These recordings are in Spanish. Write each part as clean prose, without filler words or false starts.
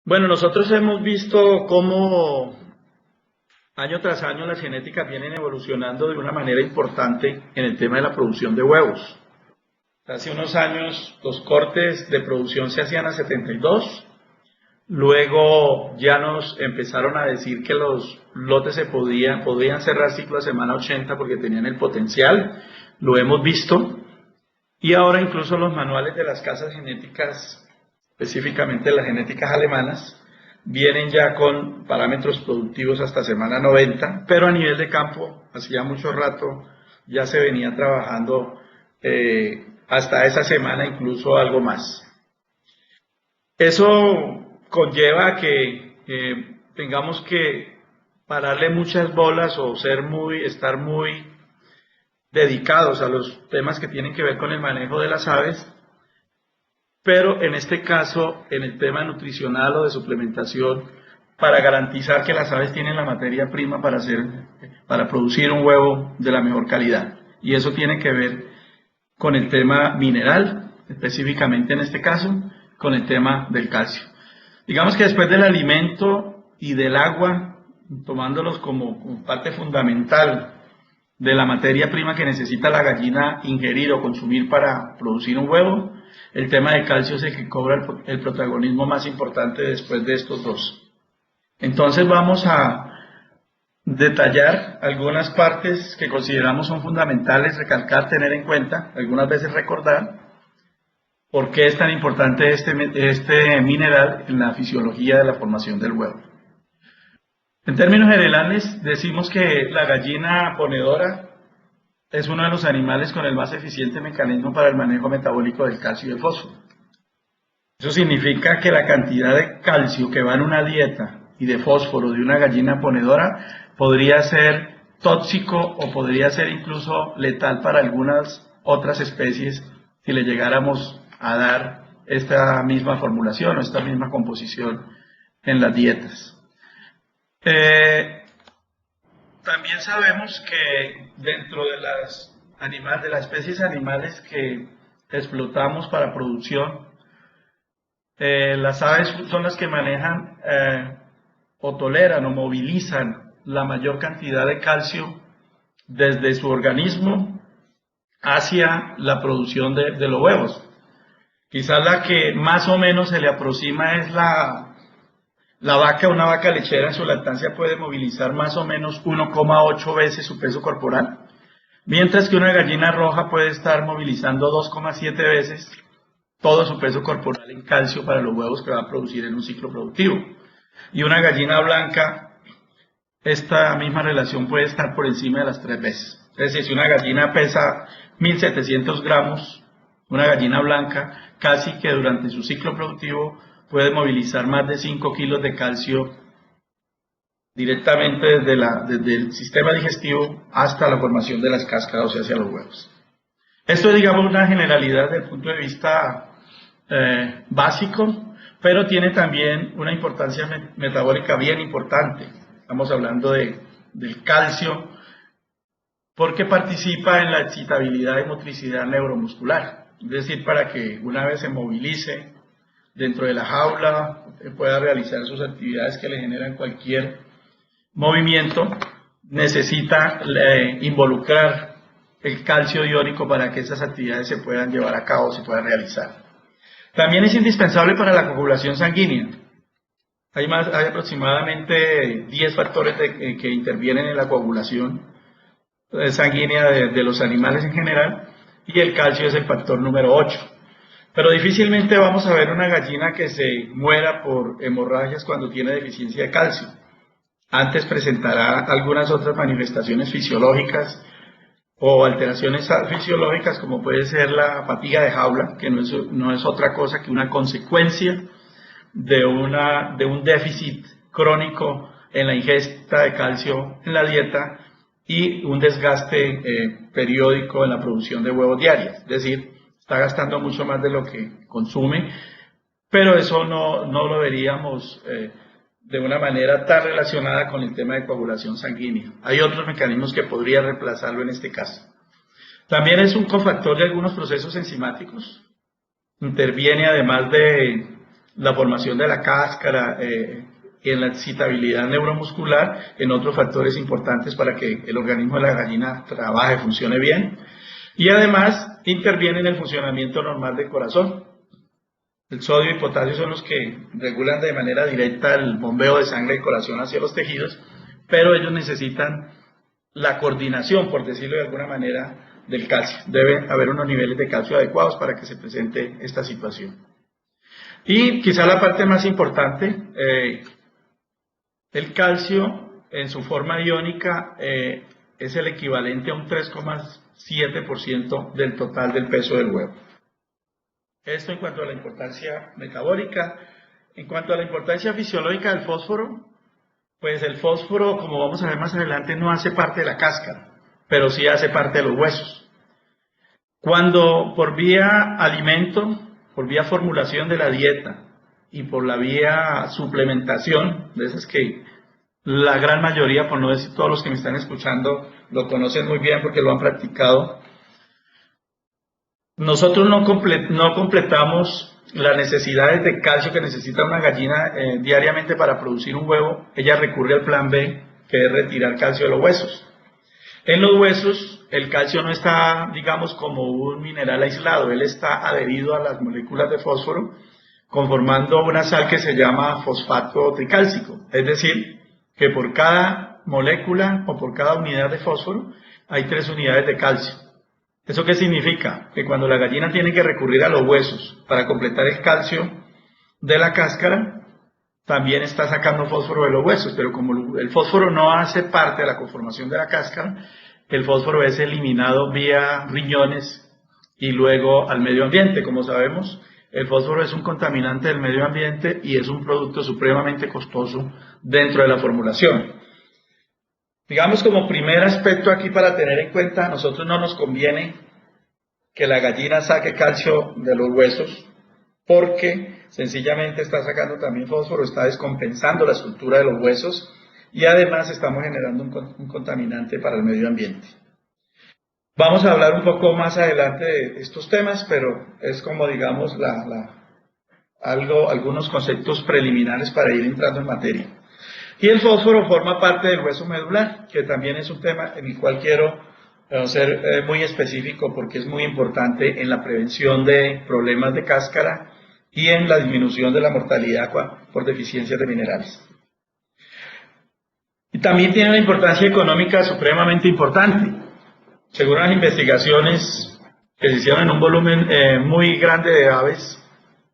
Bueno, nosotros hemos visto cómo año tras año las genéticas vienen evolucionando de una manera importante en el tema de la producción de huevos. Hace unos años los cortes de producción se hacían a 72, luego ya nos empezaron a decir que los lotes podían cerrar ciclo a semana 80 porque tenían el potencial, lo hemos visto, y ahora incluso los manuales de las casas genéticas, específicamente las genéticas alemanas, vienen ya con parámetros productivos hasta semana 90, pero a nivel de campo, hacía mucho rato ya se venía trabajando hasta esa semana, incluso algo más. Eso conlleva a que tengamos que pararle muchas bolas o estar muy dedicados a los temas que tienen que ver con el manejo de las aves, pero en este caso, en el tema nutricional o de suplementación, para garantizar que las aves tienen la materia prima para producir un huevo de la mejor calidad. Y eso tiene que ver con el tema mineral, específicamente en este caso, con el tema del calcio. Digamos que después del alimento y del agua, tomándolos como parte fundamental de la materia prima que necesita la gallina ingerir o consumir para producir un huevo, el tema de calcio es el que cobra el protagonismo más importante después de estos dos. Entonces vamos a detallar algunas partes que consideramos son fundamentales, recalcar, tener en cuenta, algunas veces recordar, por qué es tan importante este mineral en la fisiología de la formación del huevo. En términos generales, decimos que la gallina ponedora es uno de los animales con el más eficiente mecanismo para el manejo metabólico del calcio y del fósforo. Eso significa que la cantidad de calcio que va en una dieta y de fósforo de una gallina ponedora podría ser tóxico o podría ser incluso letal para algunas otras especies si le llegáramos a dar esta misma formulación o esta misma composición en las dietas. También sabemos que dentro de las especies animales que explotamos para producción, las aves son las que manejan o toleran o movilizan la mayor cantidad de calcio desde su organismo hacia la producción de los huevos. Quizás la que más o menos se le aproxima es la vaca. Una vaca lechera en su lactancia puede movilizar más o menos 1,8 veces su peso corporal, mientras que una gallina roja puede estar movilizando 2,7 veces todo su peso corporal en calcio para los huevos que va a producir en un ciclo productivo. Y una gallina blanca, esta misma relación puede estar por encima de las 3 veces. Es decir, si una gallina pesa 1.700 gramos, una gallina blanca casi que durante su ciclo productivo puede movilizar más de 5 kilos de calcio directamente desde el sistema digestivo hasta la formación de las cáscaras, o sea, hacia los huevos. Esto es, digamos, una generalidad desde el punto de vista básico, pero tiene también una importancia metabólica bien importante. Estamos hablando del calcio, porque participa en la excitabilidad y motricidad neuromuscular. Es decir, para que una vez se movilice dentro de la jaula, pueda realizar sus actividades que le generan cualquier movimiento, necesita involucrar el calcio iónico para que esas actividades se puedan llevar a cabo, se puedan realizar. También es indispensable para la coagulación sanguínea. Hay aproximadamente 10 factores que intervienen en la coagulación sanguínea de los animales en general, y el calcio es el factor número 8. Pero difícilmente vamos a ver una gallina que se muera por hemorragias cuando tiene deficiencia de calcio. Antes presentará algunas otras manifestaciones fisiológicas o alteraciones fisiológicas, como puede ser la fatiga de jaula, que no es otra cosa que una consecuencia de un déficit crónico en la ingesta de calcio en la dieta y un desgaste periódico en la producción de huevos diarios. Es decir, está gastando mucho más de lo que consume, pero eso no lo veríamos de una manera tan relacionada con el tema de coagulación sanguínea. Hay otros mecanismos que podrían reemplazarlo en este caso. También es un cofactor de algunos procesos enzimáticos. Interviene, además de la formación de la cáscara, en la excitabilidad neuromuscular, en otros factores importantes para que el organismo de la gallina trabaje, funcione bien. Y además interviene en el funcionamiento normal del corazón. El sodio y potasio son los que regulan de manera directa el bombeo de sangre del corazón hacia los tejidos, pero ellos necesitan la coordinación, por decirlo de alguna manera, del calcio. Debe haber unos niveles de calcio adecuados para que se presente esta situación. Y quizá la parte más importante, el calcio en su forma iónica es el equivalente a un 3,7% del total del peso del huevo. Esto en cuanto a la importancia metabólica. En cuanto a la importancia fisiológica del fósforo, pues el fósforo, como vamos a ver más adelante, no hace parte de la cáscara, pero sí hace parte de los huesos. Cuando por vía alimento, por vía formulación de la dieta y por la vía suplementación, de esas que la gran mayoría, por no decir todos los que me están escuchando, lo conocen muy bien porque lo han practicado, nosotros no completamos las necesidades de calcio que necesita una gallina diariamente para producir un huevo. Ella recurre al plan B, que es retirar calcio de los huesos. En los huesos, el calcio no está, digamos, como un mineral aislado, él está adherido a las moléculas de fósforo, conformando una sal que se llama fosfato tricálcico. Es decir, que por cada molécula o por cada unidad de fósforo hay 3 unidades de calcio. ¿Eso qué significa? Que cuando la gallina tiene que recurrir a los huesos para completar el calcio de la cáscara, también está sacando fósforo de los huesos, pero como el fósforo no hace parte de la conformación de la cáscara, el fósforo es eliminado vía riñones y luego al medio ambiente. Como sabemos, el fósforo es un contaminante del medio ambiente y es un producto supremamente costoso dentro de la formulación. Digamos, como primer aspecto aquí para tener en cuenta, a nosotros no nos conviene que la gallina saque calcio de los huesos porque sencillamente está sacando también fósforo, está descompensando la estructura de los huesos y además estamos generando un contaminante para el medio ambiente. Vamos a hablar un poco más adelante de estos temas, pero es como, digamos, algunos conceptos preliminares para ir entrando en materia. Y el fósforo forma parte del hueso medular, que también es un tema en el cual quiero ser muy específico porque es muy importante en la prevención de problemas de cáscara y en la disminución de la mortalidad por deficiencias de minerales. Y también tiene una importancia económica supremamente importante. Según las investigaciones que se hicieron en un volumen muy grande de aves,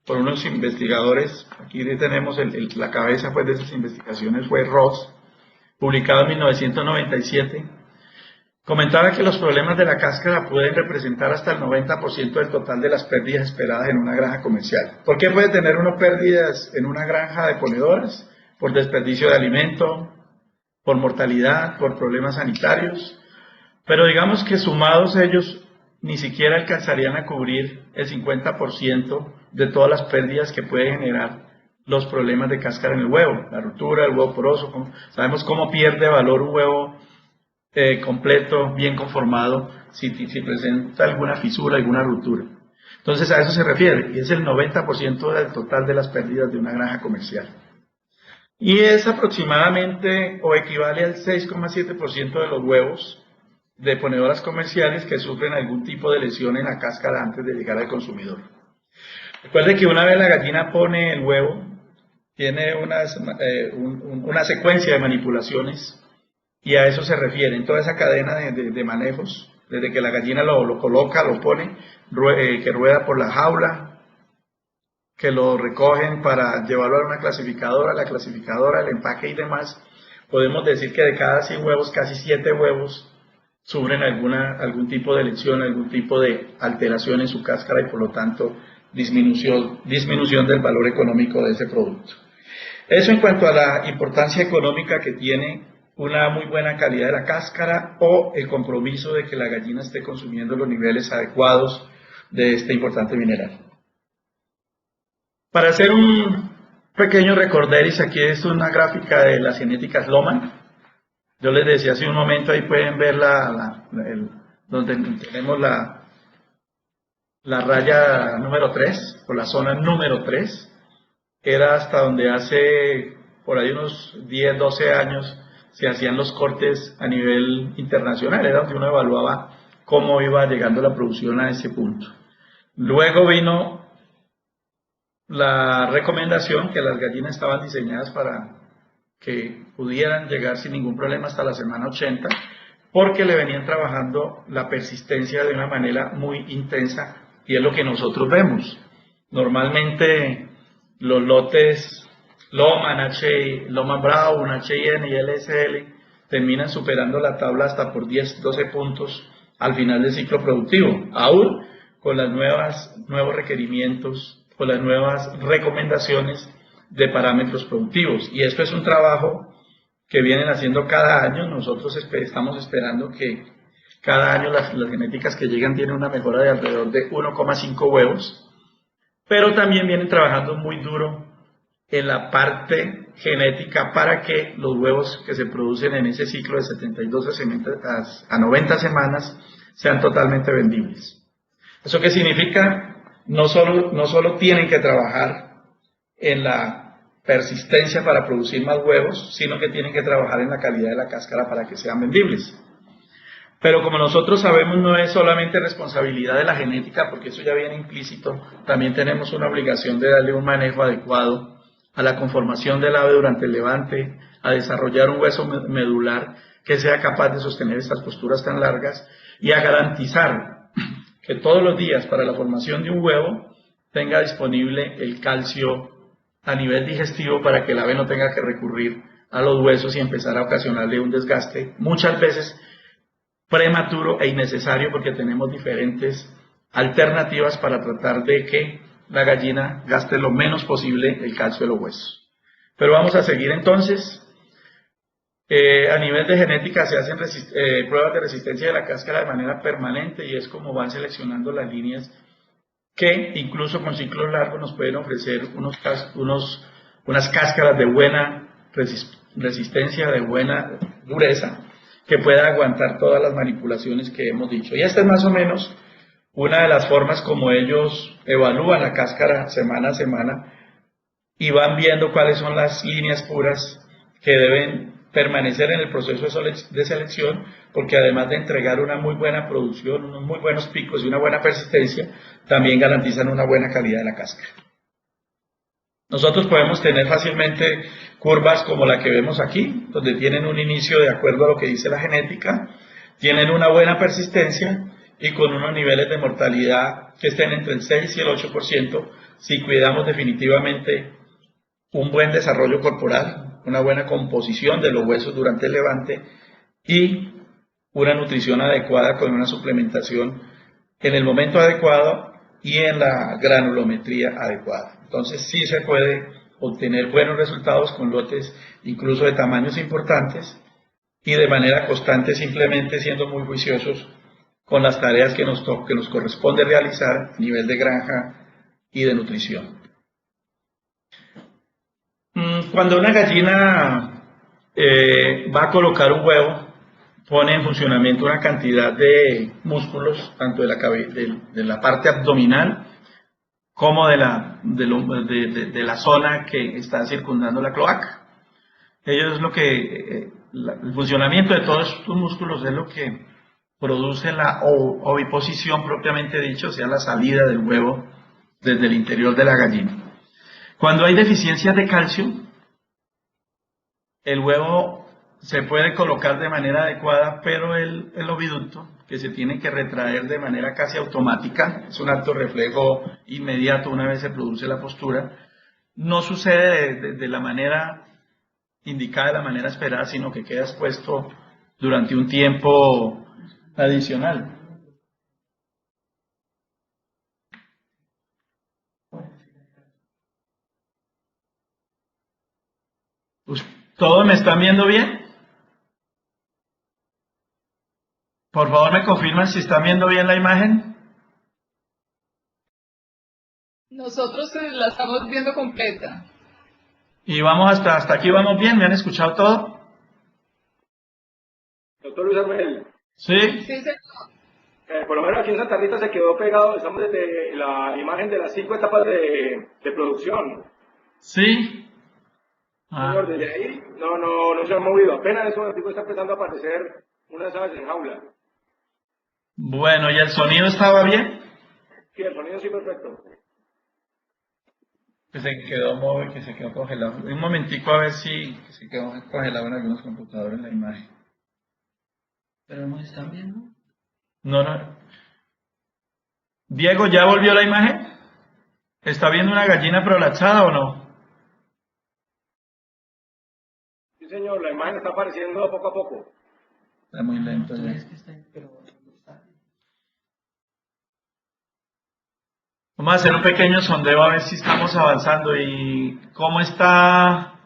por unos investigadores, aquí tenemos la cabeza pues, de esas investigaciones, fue Ross, publicado en 1997, comentaba que los problemas de la cáscara pueden representar hasta el 90% del total de las pérdidas esperadas en una granja comercial. ¿Por qué puede tener uno pérdidas en una granja de ponedoras? Por desperdicio de alimento, por mortalidad, por problemas sanitarios, pero digamos que sumados ellos ni siquiera alcanzarían a cubrir el 50% de todas las pérdidas que puede generar los problemas de cáscara en el huevo, la ruptura, el huevo poroso. Sabemos cómo pierde valor un huevo completo, bien conformado, si presenta alguna fisura, alguna ruptura. Entonces a eso se refiere, y es el 90% del total de las pérdidas de una granja comercial. Y es aproximadamente o equivale al 6,7% de los huevos de ponedoras comerciales que sufren algún tipo de lesión en la cáscara antes de llegar al consumidor. Recuerde que una vez la gallina pone el huevo, tiene una secuencia de manipulaciones y a eso se refiere en toda esa cadena de manejos, desde que la gallina lo coloca, lo pone, que rueda por la jaula, que lo recogen para llevarlo a una clasificadora, la clasificadora, el empaque y demás. Podemos decir que de cada 100 huevos, casi 7 huevos sufren algún tipo de lesión, algún tipo de alteración en su cáscara y por lo tanto disminución del valor económico de ese producto. Eso en cuanto a la importancia económica que tiene una muy buena calidad de la cáscara o el compromiso de que la gallina esté consumiendo los niveles adecuados de este importante mineral. Para hacer un pequeño recorderis, aquí es una gráfica de las genéticas Lohmann. Yo les decía hace un momento, ahí pueden ver donde tenemos la raya número 3, o la zona número 3. era hasta donde hace por ahí unos 10, 12 años se hacían los cortes a nivel internacional, era donde uno evaluaba cómo iba llegando la producción a ese punto. Luego vino la recomendación que las gallinas estaban diseñadas para que pudieran llegar sin ningún problema hasta la semana 80, porque le venían trabajando la persistencia de una manera muy intensa y es lo que nosotros vemos. Normalmente los lotes Loma Brown, HN y LSL terminan superando la tabla hasta por 10, 12 puntos al final del ciclo productivo, aún con los nuevos requerimientos, con las nuevas recomendaciones de parámetros productivos. Y esto es un trabajo que vienen haciendo cada año. Nosotros estamos esperando que cada año las genéticas que llegan tienen una mejora de alrededor de 1,5 huevos, pero también vienen trabajando muy duro en la parte genética para que los huevos que se producen en ese ciclo de 72 a 90 semanas sean totalmente vendibles. ¿Eso qué significa? No solo tienen que trabajar en la persistencia para producir más huevos, sino que tienen que trabajar en la calidad de la cáscara para que sean vendibles. Pero como nosotros sabemos, no es solamente responsabilidad de la genética, porque eso ya viene implícito, también tenemos una obligación de darle un manejo adecuado a la conformación del ave durante el levante, a desarrollar un hueso medular que sea capaz de sostener estas posturas tan largas y a garantizar que todos los días para la formación de un huevo tenga disponible el calcio a nivel digestivo para que el ave no tenga que recurrir a los huesos y empezar a ocasionarle un desgaste, muchas veces prematuro e innecesario, porque tenemos diferentes alternativas para tratar de que la gallina gaste lo menos posible el calcio de los huesos. Pero vamos a seguir entonces. A nivel de genética se hacen pruebas de resistencia de la cáscara de manera permanente y es como van seleccionando las líneas que incluso con ciclos largos nos pueden ofrecer unas cáscaras de buena resistencia, de buena dureza, que pueda aguantar todas las manipulaciones que hemos dicho. Y esta es más o menos una de las formas como ellos evalúan la cáscara semana a semana y van viendo cuáles son las líneas puras que deben permanecer en el proceso de selección, porque además de entregar una muy buena producción, unos muy buenos picos y una buena persistencia, también garantizan una buena calidad de la cáscara. Nosotros podemos tener fácilmente curvas como la que vemos aquí, donde tienen un inicio de acuerdo a lo que dice la genética, tienen una buena persistencia y con unos niveles de mortalidad que estén entre el 6 y el 8%, si cuidamos definitivamente un buen desarrollo corporal, una buena composición de los huesos durante el levante y una nutrición adecuada con una suplementación en el momento adecuado y en la granulometría adecuada. Entonces sí se puede obtener buenos resultados con lotes incluso de tamaños importantes y de manera constante, simplemente siendo muy juiciosos con las tareas que nos corresponde realizar a nivel de granja y de nutrición. Cuando una gallina va a colocar un huevo, pone en funcionamiento una cantidad de músculos, tanto de la parte abdominal como de la zona que está circundando la cloaca. Ellos es lo que, el funcionamiento de todos estos músculos es lo que produce la oviposición propiamente dicho, o sea, la salida del huevo desde el interior de la gallina. Cuando hay deficiencias de calcio, el huevo se puede colocar de manera adecuada, pero el oviducto, que se tiene que retraer de manera casi automática, es un acto reflejo inmediato una vez se produce la postura, no sucede de la manera indicada, de la manera esperada, sino que queda expuesto durante un tiempo adicional. ¿Todos me están viendo bien? Por favor, me confirman si están viendo bien la imagen. Nosotros la estamos viendo completa. Y vamos hasta aquí, vamos bien, ¿me han escuchado todo? Doctor Luis Armel. ¿Sí? Sí, señor. Por lo menos aquí en Santa Rita se quedó pegado, estamos desde la imagen de las 5 etapas de producción. Sí. Señor, desde ahí no se ha movido. Apenas eso tipo está empezando a aparecer unas aves en jaula. Bueno, ¿y el sonido estaba bien? Sí, el sonido sí perfecto. Que se quedó móvil, que se quedó congelado. Un momentico a ver si que se quedó congelado en algunos computadores la imagen. Pero nos están viendo. No, no. Diego, ¿ya volvió la imagen? ¿Está viendo una gallina prolapsada o no? Sí, señor, la imagen está apareciendo poco a poco. Está muy lento ya. Es que está, pero no está. Vamos a hacer un pequeño sondeo a ver si estamos avanzando. ¿Y cómo está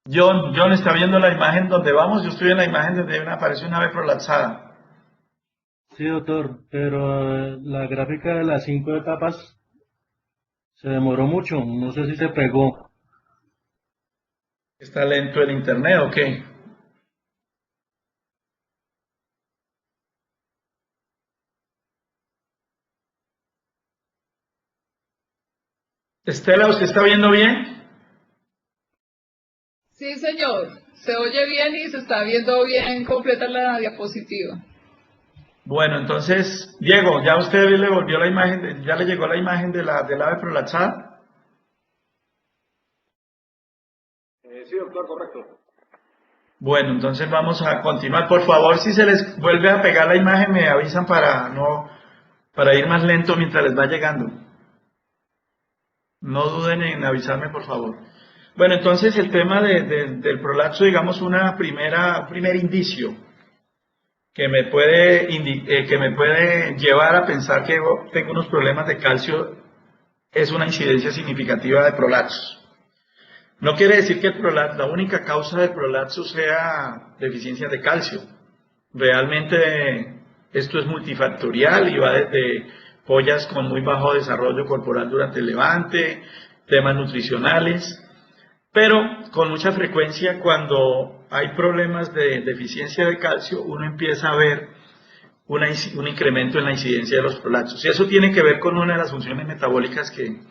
John? John está viendo la imagen donde vamos. Yo estoy en la imagen donde aparece una ave prolapsada. Sí, doctor, pero la gráfica de las 5 etapas se demoró mucho, no sé si se pegó. ¿Está lento el internet o qué? Estela, ¿usted está viendo bien? Sí, señor. Se oye bien y se está viendo bien completa la diapositiva. Bueno, entonces, Diego, ¿ya usted le volvió la imagen, ya le llegó la imagen del ave prolapsada? Sí, doctor, correcto. Bueno, entonces vamos a continuar. Por favor, si se les vuelve a pegar la imagen, me avisan para ir más lento mientras les va llegando. No duden en avisarme, por favor. Bueno, entonces el tema del prolapso, digamos, un primer indicio que me puede llevar a pensar que tengo unos problemas de calcio es una incidencia significativa de prolapsos. No quiere decir que la única causa del prolapso sea deficiencia de calcio. Realmente esto es multifactorial y va desde pollas con muy bajo desarrollo corporal durante el levante, temas nutricionales, pero con mucha frecuencia cuando hay problemas de deficiencia de calcio, uno empieza a ver un incremento en la incidencia de los prolapsos. Y eso tiene que ver con una de las funciones metabólicas que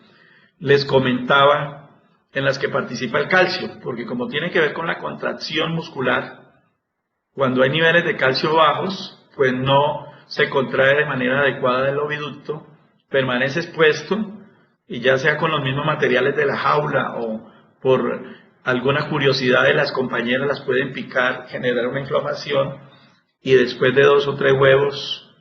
les comentaba en las que participa el calcio, porque como tiene que ver con la contracción muscular, cuando hay niveles de calcio bajos, pues no se contrae de manera adecuada el oviducto, permanece expuesto y ya sea con los mismos materiales de la jaula o por alguna curiosidad de las compañeras las pueden picar, generar una inflamación y después de 2 o 3 huevos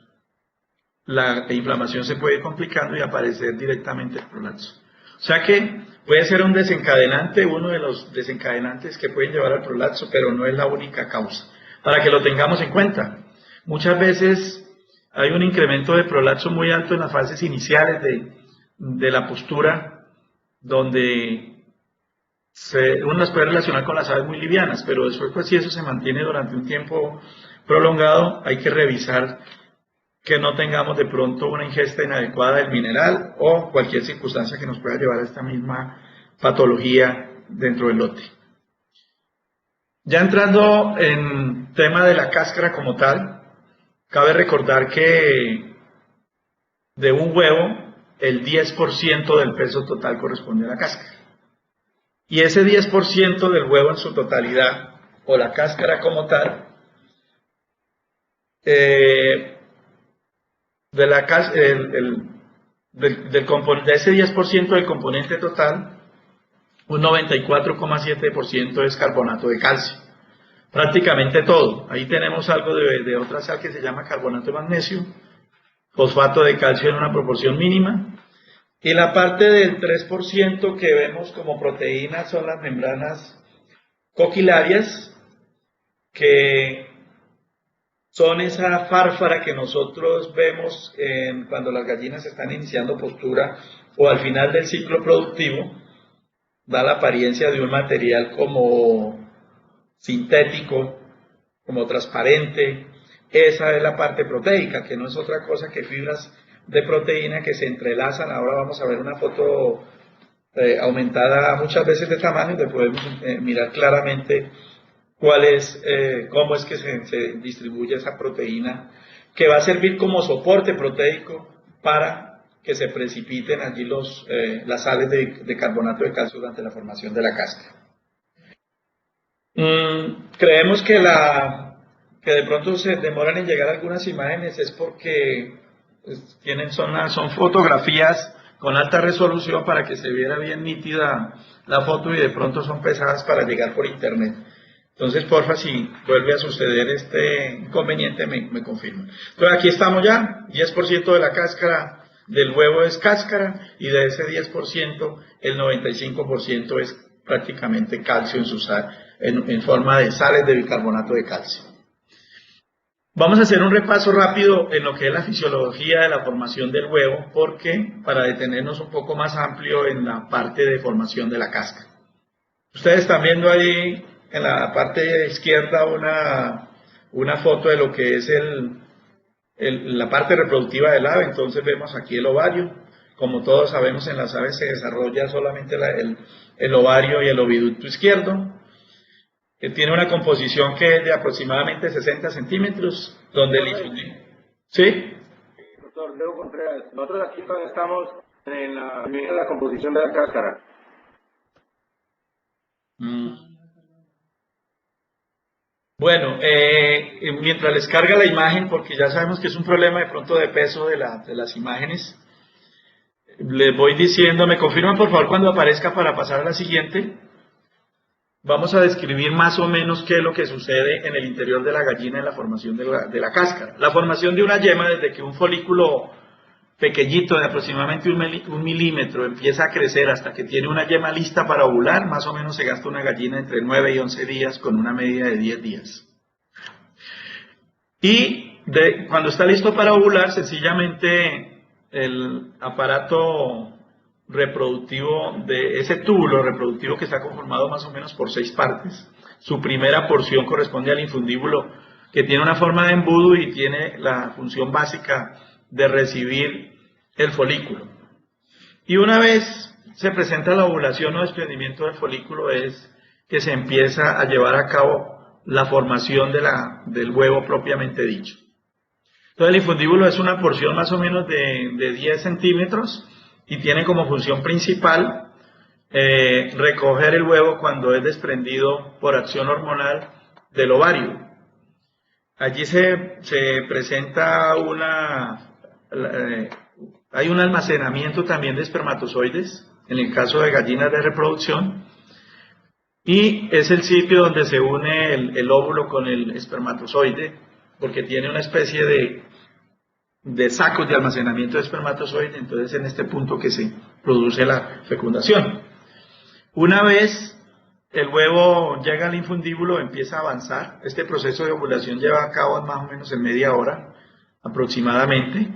la inflamación se puede ir complicando y aparecer directamente el prolapso. O sea que puede ser un desencadenante, uno de los desencadenantes que pueden llevar al prolapso, pero no es la única causa. Para que lo tengamos en cuenta. Muchas veces hay un incremento de prolapso muy alto en las fases iniciales de la postura, donde uno las puede relacionar con las aves muy livianas, pero después, pues, si eso se mantiene durante un tiempo prolongado, hay que revisar que no tengamos de pronto una ingesta inadecuada del mineral o cualquier circunstancia que nos pueda llevar a esta misma patología dentro del lote. Ya entrando en tema de la cáscara como tal, cabe recordar que de un huevo el 10% del peso total corresponde a la cáscara. Y ese 10% del huevo en su totalidad, o la cáscara como tal, de ese 10% del componente total, un 94,7% es carbonato de calcio. Prácticamente todo. Ahí tenemos algo de otra sal que se llama carbonato de magnesio, fosfato de calcio en una proporción mínima. Y la parte del 3% que vemos como proteínas son las membranas coquilarias, que son esa fárfara que nosotros vemos cuando las gallinas están iniciando postura o al final del ciclo productivo, da la apariencia de un material como sintético, como transparente. Esa es la parte proteica, que no es otra cosa que fibras de proteína que se entrelazan. Ahora vamos a ver una foto aumentada muchas veces de tamaño, donde podemos mirar claramente cómo es que se distribuye esa proteína, que va a servir como soporte proteico para que se precipiten allí las sales de carbonato de calcio durante la formación de la cáscara. Creemos que de pronto se demoran en llegar algunas imágenes es porque pues, son fotografías con alta resolución para que se viera bien nítida la foto y de pronto son pesadas para llegar por internet. Entonces, porfa, si vuelve a suceder este inconveniente, me confirman. Entonces, aquí estamos ya, 10% de la cáscara del huevo es cáscara y de ese 10%, el 95% es prácticamente calcio en forma de sales de bicarbonato de calcio. Vamos a hacer un repaso rápido en lo que es la fisiología de la formación del huevo, porque para detenernos un poco más amplio en la parte de formación de la cáscara. Ustedes están viendo ahí en la parte izquierda una foto de lo que es la parte reproductiva del ave. Entonces vemos aquí el ovario. Como todos sabemos, en las aves se desarrolla solamente el ovario y el oviducto izquierdo. Tiene una composición que es de aproximadamente 60 centímetros, donde el infundible... ¿Sí? Doctor Leo Contreras, nosotros aquí estamos en la composición de la cáscara. Bueno, mientras les carga la imagen, porque ya sabemos que es un problema de pronto de peso de las imágenes, les voy diciendo, me confirman por favor cuando aparezca para pasar a la siguiente. Vamos a describir más o menos qué es lo que sucede en el interior de la gallina en la formación de la cáscara. La formación de una yema, desde que un folículo pequeñito de aproximadamente un milímetro empieza a crecer hasta que tiene una yema lista para ovular, más o menos se gasta una gallina entre 9 y 11 días con una media de 10 días. Y cuando está listo para ovular, sencillamente el aparato reproductivo de ese túbulo reproductivo, que está conformado más o menos por 6 partes. Su primera porción corresponde al infundíbulo, que tiene una forma de embudo y tiene la función básica de recibir el folículo. Y una vez se presenta la ovulación o desprendimiento del folículo, es que se empieza a llevar a cabo la formación del huevo propiamente dicho. Entonces el infundíbulo es una porción más o menos de 10 centímetros y tiene como función principal recoger el huevo cuando es desprendido por acción hormonal del ovario. Allí se presenta hay un almacenamiento también de espermatozoides, en el caso de gallinas de reproducción, y es el sitio donde se une el óvulo con el espermatozoide, porque tiene una especie de sacos de almacenamiento de espermatozoides. Entonces en este punto que se produce la fecundación. Una vez el huevo llega al infundíbulo, empieza a avanzar. Este proceso de ovulación lleva a cabo más o menos en media hora aproximadamente.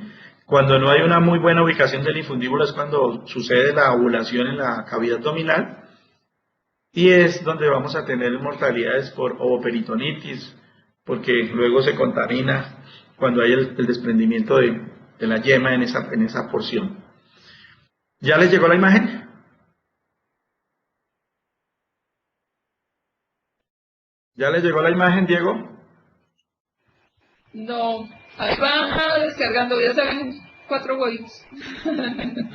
Cuando no hay una muy buena ubicación del infundíbulo es cuando sucede la ovulación en la cavidad abdominal, y es donde vamos a tener mortalidades por ovoperitonitis, porque luego se contamina cuando hay el desprendimiento de la yema en esa porción. ¿Ya les llegó la imagen? ¿Ya les llegó la imagen, Diego? No, ahí va descargando, ya se ven 4 huevitos. Se ven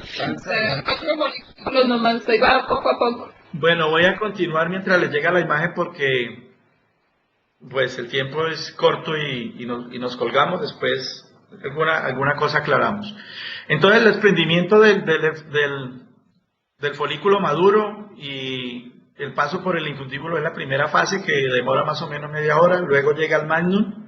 4 folículos nomás, ahí va poco a poco. Bueno, voy a continuar mientras les llega la imagen porque pues el tiempo es corto y nos colgamos. Después alguna cosa aclaramos. Entonces el desprendimiento del folículo maduro y el paso por el infundíbulo es la primera fase, que demora más o menos media hora. Luego llega el magnum.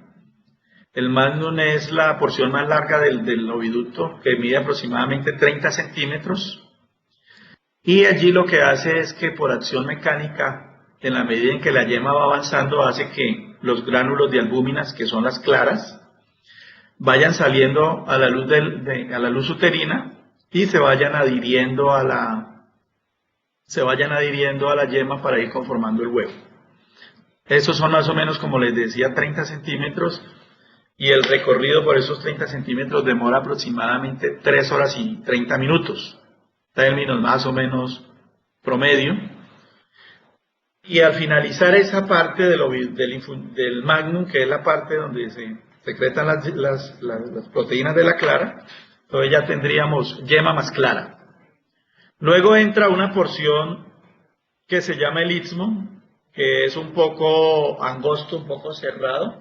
El magnum es la porción más larga del oviducto, que mide aproximadamente 30 centímetros. Y allí lo que hace es que por acción mecánica, en la medida en que la yema va avanzando, hace que los gránulos de albúminas, que son las claras, vayan saliendo a la luz uterina y se vayan adhiriendo a la yema para ir conformando el huevo. Esos son más o menos, como les decía, 30 centímetros, y el recorrido por esos 30 centímetros demora aproximadamente 3 horas y 30 minutos, términos más o menos promedio. Y al finalizar esa parte del magnum, que es la parte donde se secretan las proteínas de la clara, Entonces ya tendríamos yema más clara. Luego entra una porción que se llama el istmo, que es un poco angosto, un poco cerrado.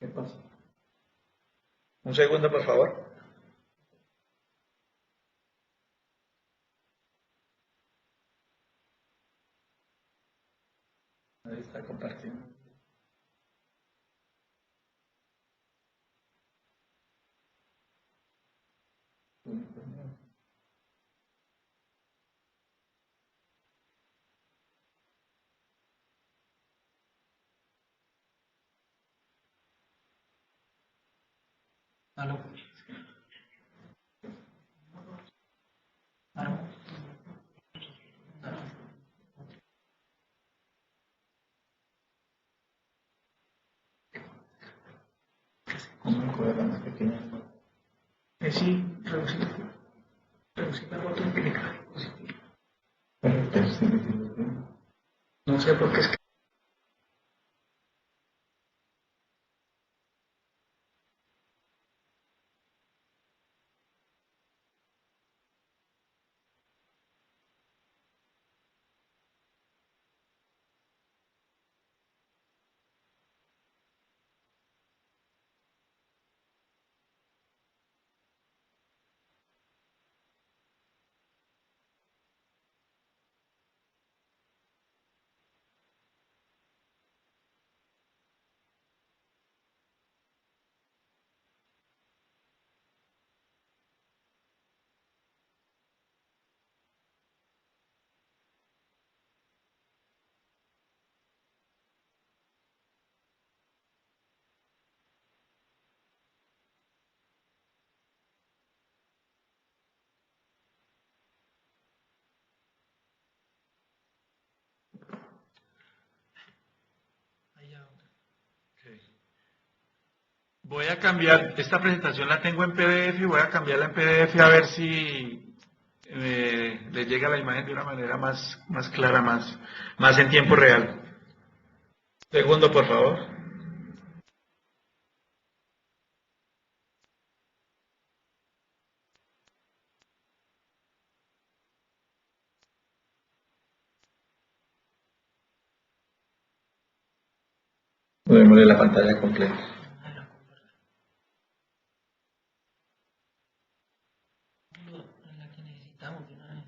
¿Qué pasa? Un segundo, por favor. Ahí está compartiendo. Aló. Aló. Aló. ¿Cómo encuadra más pequeña? Sí, reducir la foto empírica. No sé por qué es que... Voy a cambiar, esta presentación la tengo en PDF y voy a cambiarla en PDF a ver si le llega la imagen de una manera más clara, más en tiempo real. Segundo, por favor. Démosle la pantalla completa. La que necesitamos de una vez.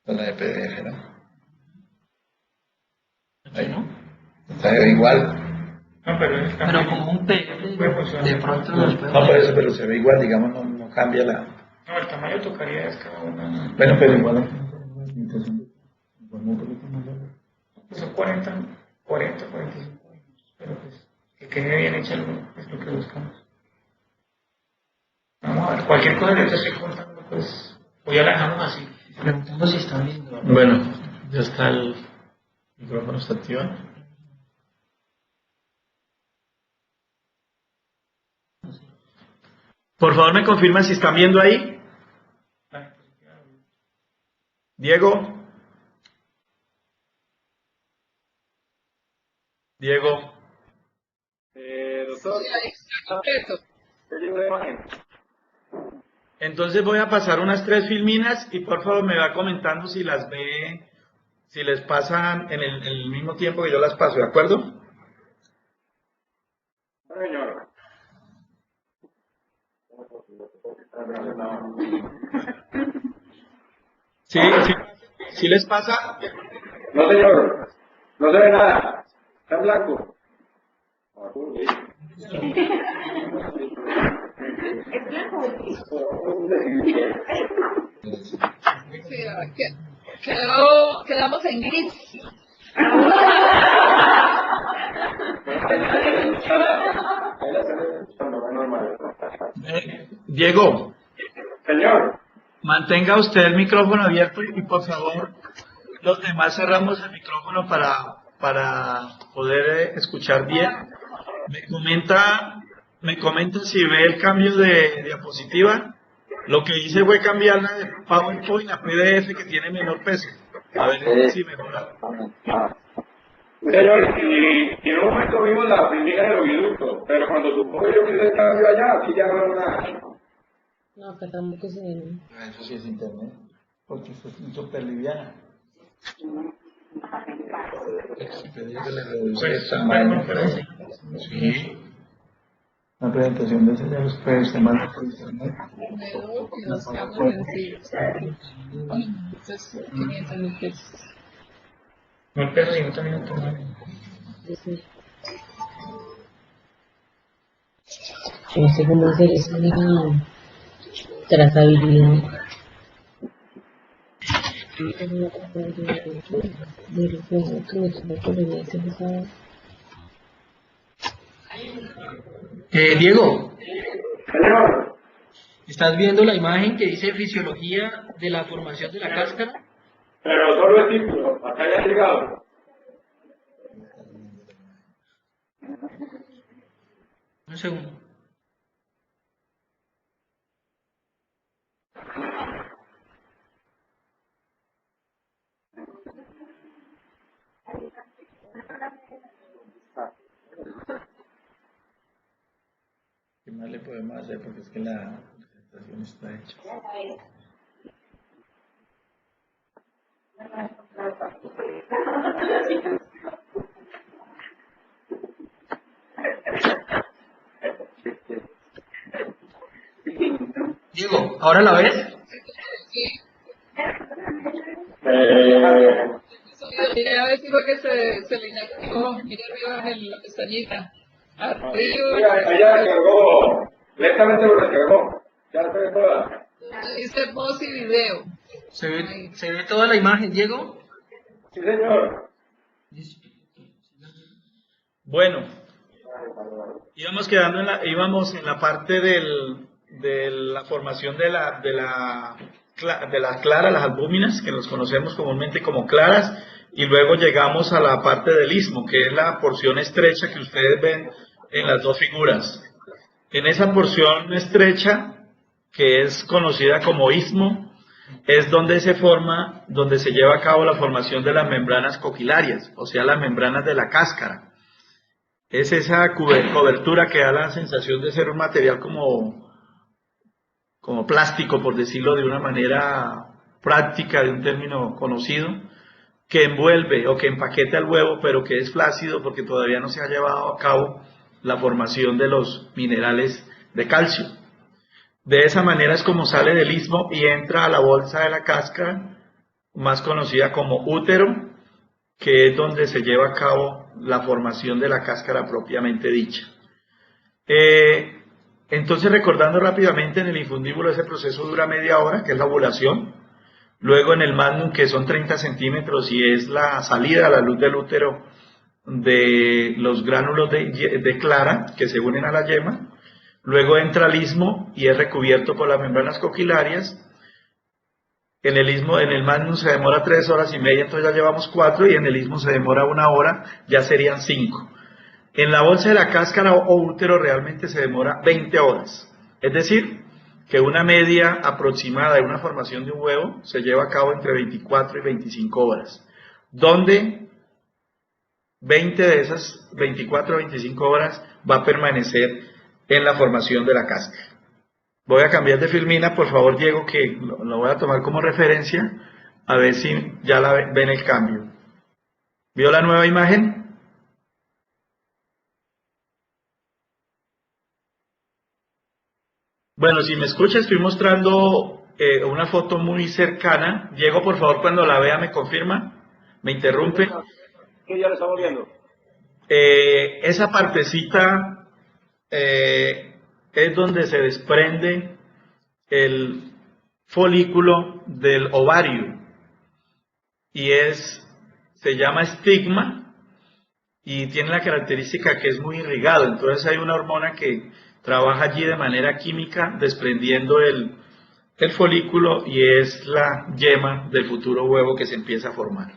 Con la de PDF, ¿no? Aquí no. Está igual. No, Pero como un PDF, de pronto nos puede. No, por eso, pero se ve igual, digamos, no cambia la... No, el tamaño tocaría es cada una. Bueno, pero igual. Pues son 45 años. Pero pues, que quede bien hecha es lo que buscamos. Vamos a ver, cualquier cosa que te estoy contando, pues, pues ya la dejamos así. Preguntando si están viendo. Bueno, ya está el micrófono, está activado. Por favor, me confirman si están viendo ahí. Diego. Diego. Doctor, Sí, ahí está completo. ¿qué llegó la imagen? Entonces voy a pasar unas 3 filminas y por favor me va comentando si las ve, si les pasan en el mismo tiempo que yo las paso, ¿de acuerdo? Señor. Sí, sí les pasa. No, señor. No se ve nada. Está en blanco. Sí, quedamos en gris. Diego, Señor. mantenga usted el micrófono abierto y por favor los demás cerramos el micrófono para poder escuchar bien. Me comenta si ve el cambio de diapositiva. Lo que hice fue cambiarla de PowerPoint a PDF que tiene menor peso. A ver si mejora. Señor, y en un momento vimos la primera del oviducto, pero cuando supongo yo que se cambio allá, aquí ya no veo nada. No, acá tampoco se ve. Eso sí es internet, porque esto es súper liviana. Sí. La presentación de ese ya ustedes se manda por internet. Primero que nos quedamos sencillos. Entonces, 500.000 pesos. No perdí, no también lo tomé. Sí. No sé cómo hacer eso de la trazabilidad. Diego, Señor, ¿estás viendo la imagen que dice fisiología de la formación de la cáscara? pero solo el título, acá ya ha llegado. Un segundo. ¿Qué más le podemos hacer? Porque es que la presentación está hecha. Diego, ¿ahora la ves? Mira, a ver si fue que se le inactivó. Mira arriba en la pestañita. Arriba. Allá descargó, lentamente lo descargó. Ya se ve toda. Dice voz y video. ¿Se ve toda la imagen, Diego? Sí, señor. Bueno, íbamos en la parte de la formación de las claras, las albúminas, que los conocemos comúnmente como claras, y luego llegamos a la parte del istmo, que es la porción estrecha que ustedes ven en las dos figuras. En esa porción estrecha, que es conocida como istmo, es donde se lleva a cabo la formación de las membranas coquilarias, o sea, las membranas de la cáscara. Es esa cobertura que da la sensación de ser un material como plástico, por decirlo de una manera práctica, de un término conocido, que envuelve o que empaqueta el huevo, pero que es flácido porque todavía no se ha llevado a cabo la formación de los minerales de calcio. De esa manera es como sale del istmo y entra a la bolsa de la cáscara, más conocida como útero, que es donde se lleva a cabo la formación de la cáscara propiamente dicha. Entonces, recordando rápidamente, en el infundíbulo ese proceso dura media hora, que es la ovulación. Luego en el magnum, que son 30 centímetros, y es la salida a la luz del útero de los gránulos de clara que se unen a la yema. Luego entra el istmo y es recubierto por las membranas coquilarias. En el magnum se demora 3 horas y media, entonces ya llevamos 4, y en el istmo se demora 1 hora, ya serían 5. En la bolsa de la cáscara o útero realmente se demora 20 horas. Es decir, que una media aproximada de una formación de un huevo se lleva a cabo entre 24 y 25 horas, donde 20 de esas 24 o 25 horas va a permanecer en la formación de la cáscara. Voy a cambiar de filmina, por favor, Diego, que lo voy a tomar como referencia, a ver si ya ven el cambio. ¿Vio la nueva imagen? Bueno, si me escucha, estoy mostrando una foto muy cercana. Diego, por favor, cuando la vea, me confirma, me interrumpe. ¿Qué ya lo estamos viendo? Esa partecita es donde se desprende el folículo del ovario y se llama estigma y tiene la característica que es muy irrigado. Entonces hay una hormona que trabaja allí de manera química desprendiendo el folículo y es la yema del futuro huevo que se empieza a formar.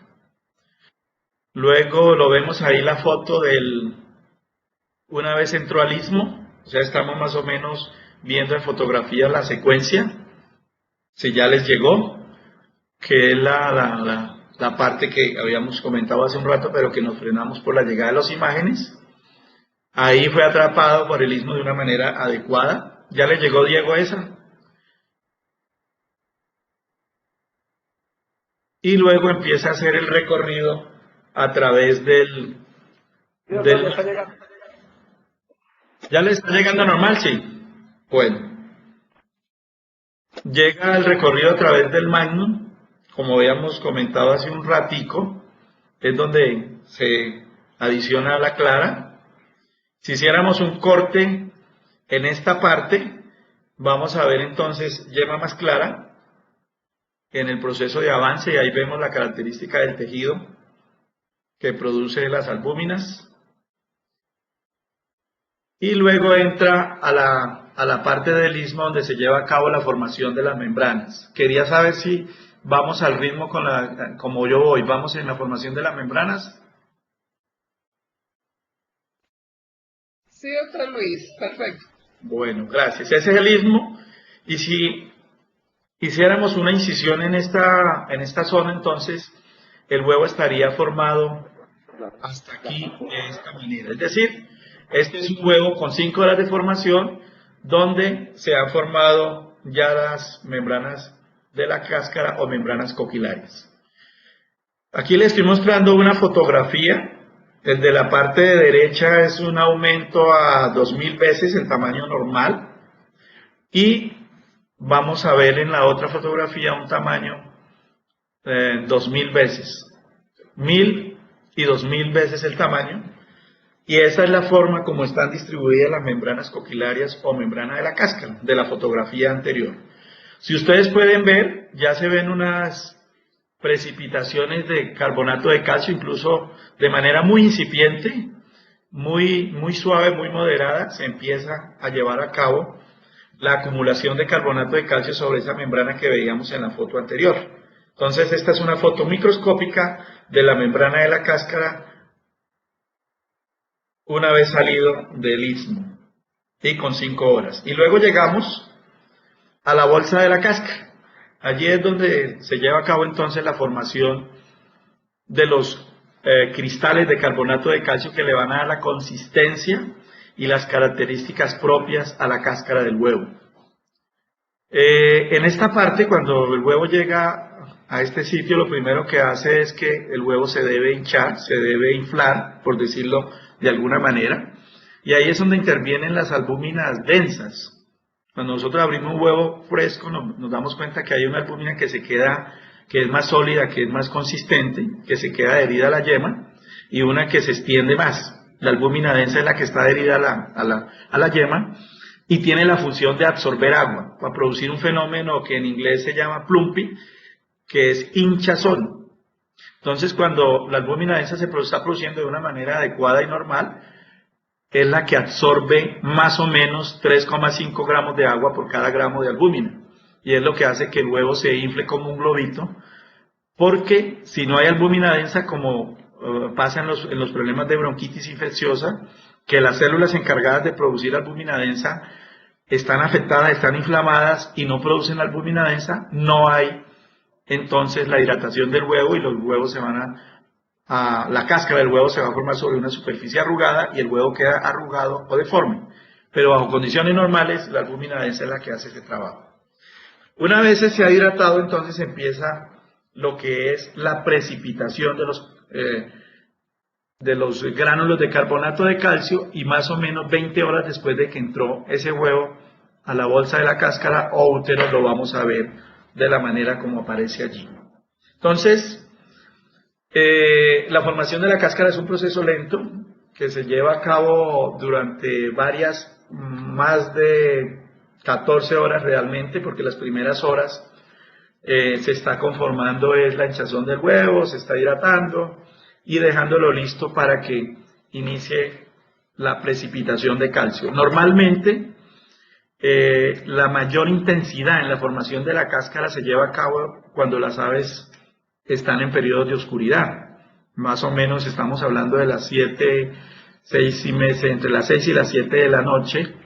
Luego lo vemos ahí la foto una vez entró al istmo, o sea, estamos más o menos viendo en fotografía la secuencia, si ya les llegó, que es la parte que habíamos comentado hace un rato, pero que nos frenamos por la llegada de las imágenes. Ahí fue atrapado por el istmo de una manera adecuada. ¿Ya le llegó Diego esa? Y luego empieza a hacer el recorrido a través del... Sí, doctor, ya está llegando. ¿Ya le está llegando normal? Sí. Bueno. Llega el recorrido a través del Magnum, como habíamos comentado hace un ratico, es donde se adiciona la clara. Si hiciéramos un corte en esta parte, vamos a ver entonces yema más clara en el proceso de avance, y ahí vemos la característica del tejido que produce las albúminas. Y luego entra a la parte del istmo donde se lleva a cabo la formación de las membranas. Quería saber si vamos al ritmo como yo voy, vamos en la formación de las membranas. Sí, doctor Luis, perfecto. Bueno, gracias. Ese es el istmo. Y si hiciéramos una incisión en esta zona, entonces el huevo estaría formado hasta aquí de esta manera. Es decir, este es un huevo con 5 horas de formación donde se han formado ya las membranas de la cáscara o membranas coquilarias. Aquí le estoy mostrando una fotografía. El de la parte de derecha es un aumento a 2000 veces el tamaño normal, y vamos a ver en la otra fotografía un tamaño 2000 veces, 1000 y 2000 veces el tamaño. Y esa es la forma como están distribuidas las membranas coquilarias o membrana de la cáscara de la fotografía anterior. Si ustedes pueden ver, ya se ven unas precipitaciones de carbonato de calcio, incluso de manera muy incipiente, muy suave, muy moderada, se empieza a llevar a cabo la acumulación de carbonato de calcio sobre esa membrana que veíamos en la foto anterior. Entonces esta es una foto microscópica de la membrana de la cáscara una vez salido del istmo y con 5 horas. Y luego llegamos a la bolsa de la cáscara. Allí es donde se lleva a cabo entonces la formación de los cristales de carbonato de calcio que le van a dar la consistencia y las características propias a la cáscara del huevo. En esta parte, cuando el huevo llega a este sitio, lo primero que hace es que el huevo se debe hinchar, se debe inflar, por decirlo de alguna manera, y ahí es donde intervienen las albúminas densas. Cuando nosotros abrimos un huevo fresco nos damos cuenta que hay una albúmina que se queda, que es más sólida, que es más consistente, que se queda adherida a la yema, y una que se extiende más. La albúmina densa es la que está adherida a la yema y tiene la función de absorber agua para producir un fenómeno que en inglés se llama plumping, que es hinchazón. Entonces, cuando la albúmina densa se está produciendo de una manera adecuada y normal, es la que absorbe más o menos 3,5 gramos de agua por cada gramo de albúmina. Y es lo que hace que el huevo se infle como un globito, porque si no hay albúmina densa, como pasa en los problemas de bronquitis infecciosa, que las células encargadas de producir albúmina densa están afectadas, están inflamadas y no producen la albúmina densa, no hay entonces la hidratación del huevo y los huevos se van la cáscara del huevo se va a formar sobre una superficie arrugada y el huevo queda arrugado o deforme. Pero bajo condiciones normales, la albúmina densa es la que hace ese trabajo. Una vez se ha hidratado, entonces empieza lo que es la precipitación de los gránulos de carbonato de calcio, y más o menos 20 horas después de que entró ese huevo a la bolsa de la cáscara o útero, lo vamos a ver de la manera como aparece allí. Entonces, la formación de la cáscara es un proceso lento que se lleva a cabo durante más de 14 horas realmente, porque las primeras horas se está conformando es la hinchazón del huevo, se está hidratando y dejándolo listo para que inicie la precipitación de calcio. Normalmente la mayor intensidad en la formación de la cáscara se lleva a cabo cuando las aves están en periodos de oscuridad. Más o menos estamos hablando de las 7, 6 y media, entre las 6 y las 7 de la noche,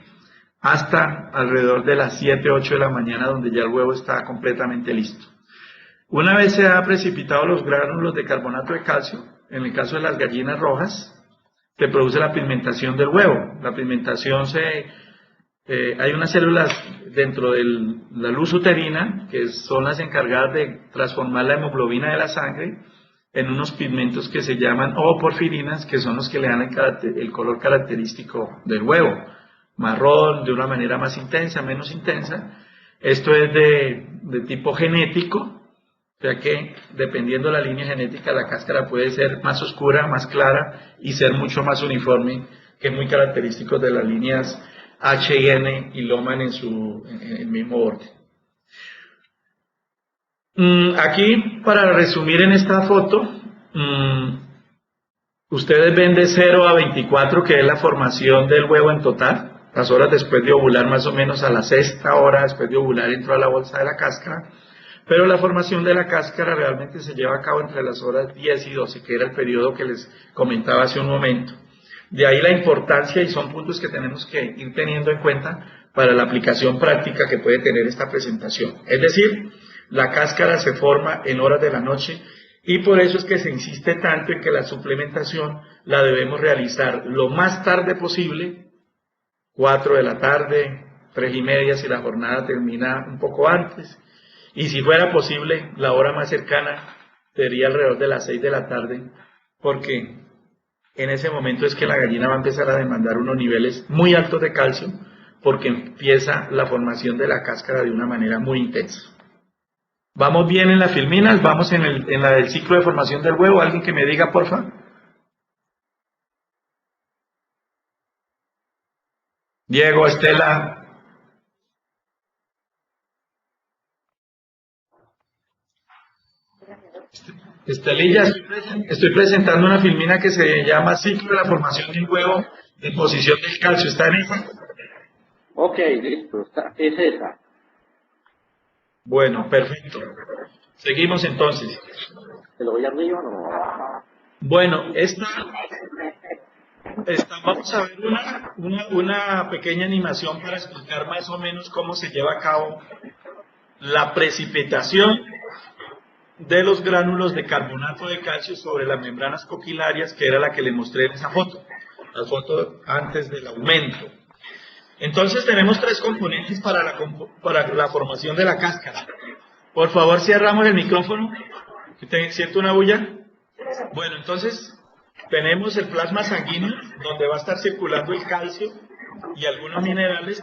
hasta alrededor de las 7, 8 de la mañana, donde ya el huevo está completamente listo. Una vez se ha precipitado los gránulos de carbonato de calcio, en el caso de las gallinas rojas, se produce la pigmentación del huevo. La pigmentación hay unas células dentro de la luz uterina que son las encargadas de transformar la hemoglobina de la sangre en unos pigmentos que se llaman ooporfirinas, que son los que le dan el color característico del huevo, marrón, de una manera más intensa, menos intensa. Esto es de tipo genético, o sea que dependiendo de la línea genética la cáscara puede ser más oscura, más clara y ser mucho más uniforme, que es muy característico de las líneas H y N y Lohmann en el mismo orden. Aquí, para resumir en esta foto, ustedes ven de 0 a 24, que es la formación del huevo en total, las horas después de ovular, más o menos a la sexta hora después de ovular entró a la bolsa de la cáscara, pero la formación de la cáscara realmente se lleva a cabo entre las horas 10 y 12, que era el periodo que les comentaba hace un momento. De ahí la importancia, y son puntos que tenemos que ir teniendo en cuenta para la aplicación práctica que puede tener esta presentación. Es decir, la cáscara se forma en horas de la noche y por eso es que se insiste tanto en que la suplementación la debemos realizar lo más tarde posible, 4 de la tarde, 3 y media si la jornada termina un poco antes, y si fuera posible la hora más cercana sería alrededor de las 6 de la tarde, porque en ese momento es que la gallina va a empezar a demandar unos niveles muy altos de calcio, porque empieza la formación de la cáscara de una manera muy intensa. ¿Vamos bien en las filminas? ¿Vamos en la del ciclo de formación del huevo? ¿Alguien que me diga, porfa? Diego, Estela. Estelilla, estoy presentando una filmina que se llama Ciclo de la formación del huevo de posición del calcio. ¿Está en esa? Ok, listo, es esa. Bueno, perfecto. Seguimos entonces. ¿Te lo voy arriba o no? Bueno, vamos a ver una pequeña animación para explicar más o menos cómo se lleva a cabo la precipitación de los gránulos de carbonato de calcio sobre las membranas coquilarias, que era la que le mostré en esa foto, la foto antes del aumento. Entonces tenemos 3 componentes para la formación de la cáscara. Por favor, cerramos el micrófono. ¿Siento una bulla? Bueno, entonces tenemos el plasma sanguíneo, donde va a estar circulando el calcio y algunos minerales.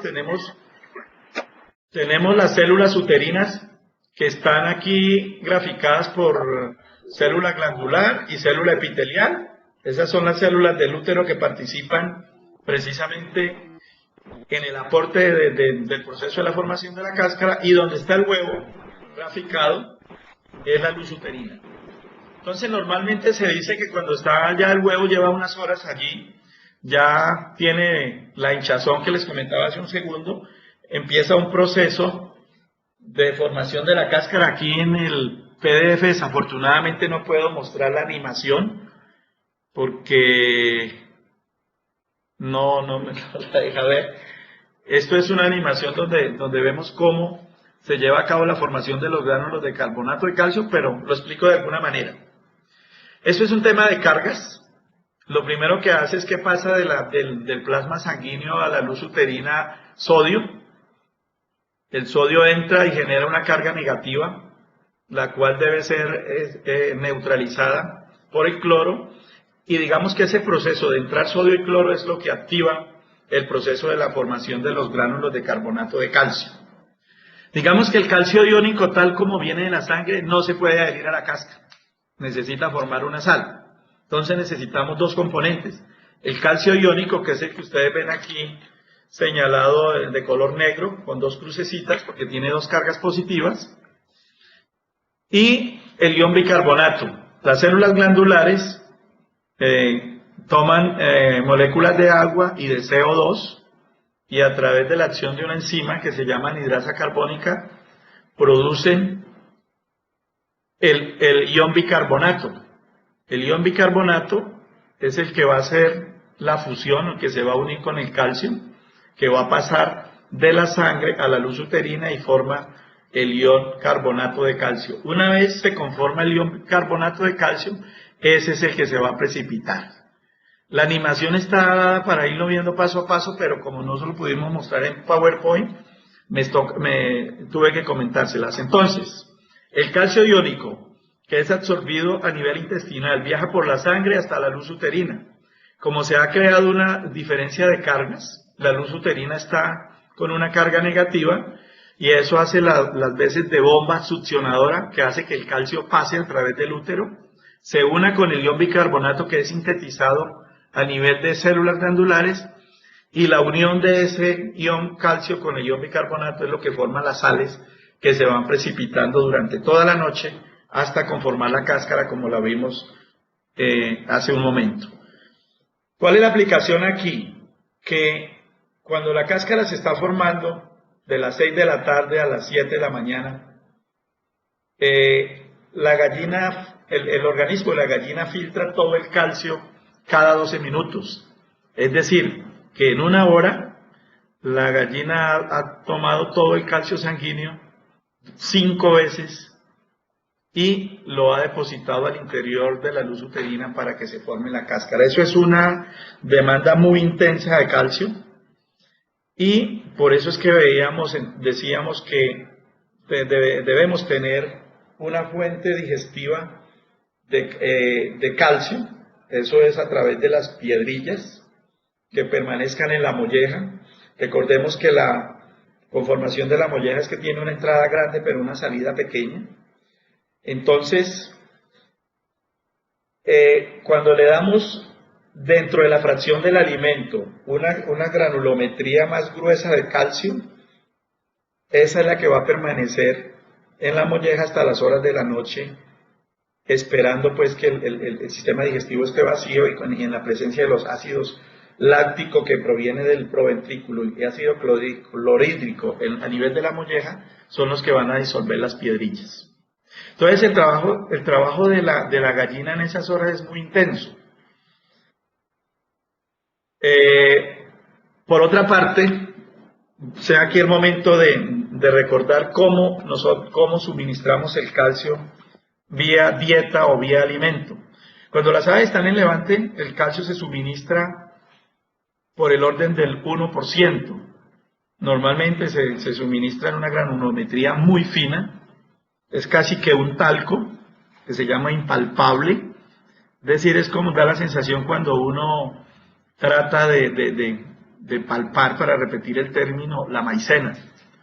Tenemos las células uterinas, que están aquí graficadas por célula glandular y célula epitelial. Esas son las células del útero que participan precisamente en el aporte del proceso de la formación de la cáscara, y donde está el huevo graficado es la luz uterina. Entonces normalmente se dice que cuando está ya el huevo, lleva unas horas allí, ya tiene la hinchazón que les comentaba hace un segundo, empieza un proceso de formación de la cáscara. Aquí en el PDF desafortunadamente no puedo mostrar la animación porque no me la deja ver. Esto es una animación donde vemos cómo se lleva a cabo la formación de los gránulos de carbonato de calcio, pero lo explico de alguna manera. Esto es un tema de cargas. Lo primero que hace es que pasa del plasma sanguíneo a la luz uterina sodio. El sodio entra y genera una carga negativa, la cual debe ser neutralizada por el cloro, y digamos que ese proceso de entrar sodio y cloro es lo que activa el proceso de la formación de los gránulos de carbonato de calcio. Digamos que el calcio iónico, tal como viene de la sangre, no se puede adherir a la cáscara, necesita formar una sal. Entonces necesitamos 2 componentes, el calcio iónico, que es el que ustedes ven aquí señalado de color negro, con 2 crucecitas, porque tiene 2 cargas positivas, y el ion bicarbonato. Las células glandulares toman moléculas de agua y de CO2, y a través de la acción de una enzima que se llama anhidrasa carbónica, producen el ion bicarbonato. El ion bicarbonato es el que va a hacer la fusión, el que se va a unir con el calcio, que va a pasar de la sangre a la luz uterina y forma el ion carbonato de calcio. Una vez se conforma el ion carbonato de calcio, ese es el que se va a precipitar. La animación está dada para irlo viendo paso a paso, pero como no se lo pudimos mostrar en PowerPoint, me tuve que comentárselas. Entonces, el calcio iónico, que es absorbido a nivel intestinal, viaja por la sangre hasta la luz uterina. Como se ha creado una diferencia de cargas, la luz uterina está con una carga negativa y eso hace las veces de bomba succionadora que hace que el calcio pase a través del útero, se una con el ion bicarbonato que es sintetizado a nivel de células glandulares y la unión de ese ion calcio con el ion bicarbonato es lo que forma las sales que se van precipitando durante toda la noche hasta conformar la cáscara como la vimos hace un momento. ¿Cuál es la aplicación aquí? Que cuando la cáscara se está formando de las 6 de la tarde a las 7 de la mañana, la gallina, el organismo de la gallina filtra todo el calcio cada 12 minutos. Es decir, que en una hora la gallina ha tomado todo el calcio sanguíneo 5 veces y lo ha depositado al interior de la luz uterina para que se forme la cáscara. Eso es una demanda muy intensa de calcio y por eso es que decíamos que debemos tener una fuente digestiva de calcio. Eso es a través de las piedrillas que permanezcan en la molleja. Recordemos que la conformación de la molleja es que tiene una entrada grande pero una salida pequeña. Entonces, cuando le damos dentro de la fracción del alimento una granulometría más gruesa de calcio, esa es la que va a permanecer en la molleja hasta las horas de la noche, esperando pues que el sistema digestivo esté vacío y en la presencia de los ácidos láctico que proviene del proventrículo y ácido clorhídrico a nivel de la molleja son los que van a disolver las piedrillas. Entonces el trabajo de la gallina en esas horas es muy intenso. Por otra parte, sea aquí el momento de recordar cómo suministramos el calcio vía dieta o vía alimento. Cuando las aves están en levante, el calcio se suministra por el orden del 1%. Normalmente se suministra en una granulometría muy fina, es casi que un talco, que se llama impalpable, es decir, es como da la sensación cuando uno trata de palpar, para repetir el término, la maicena.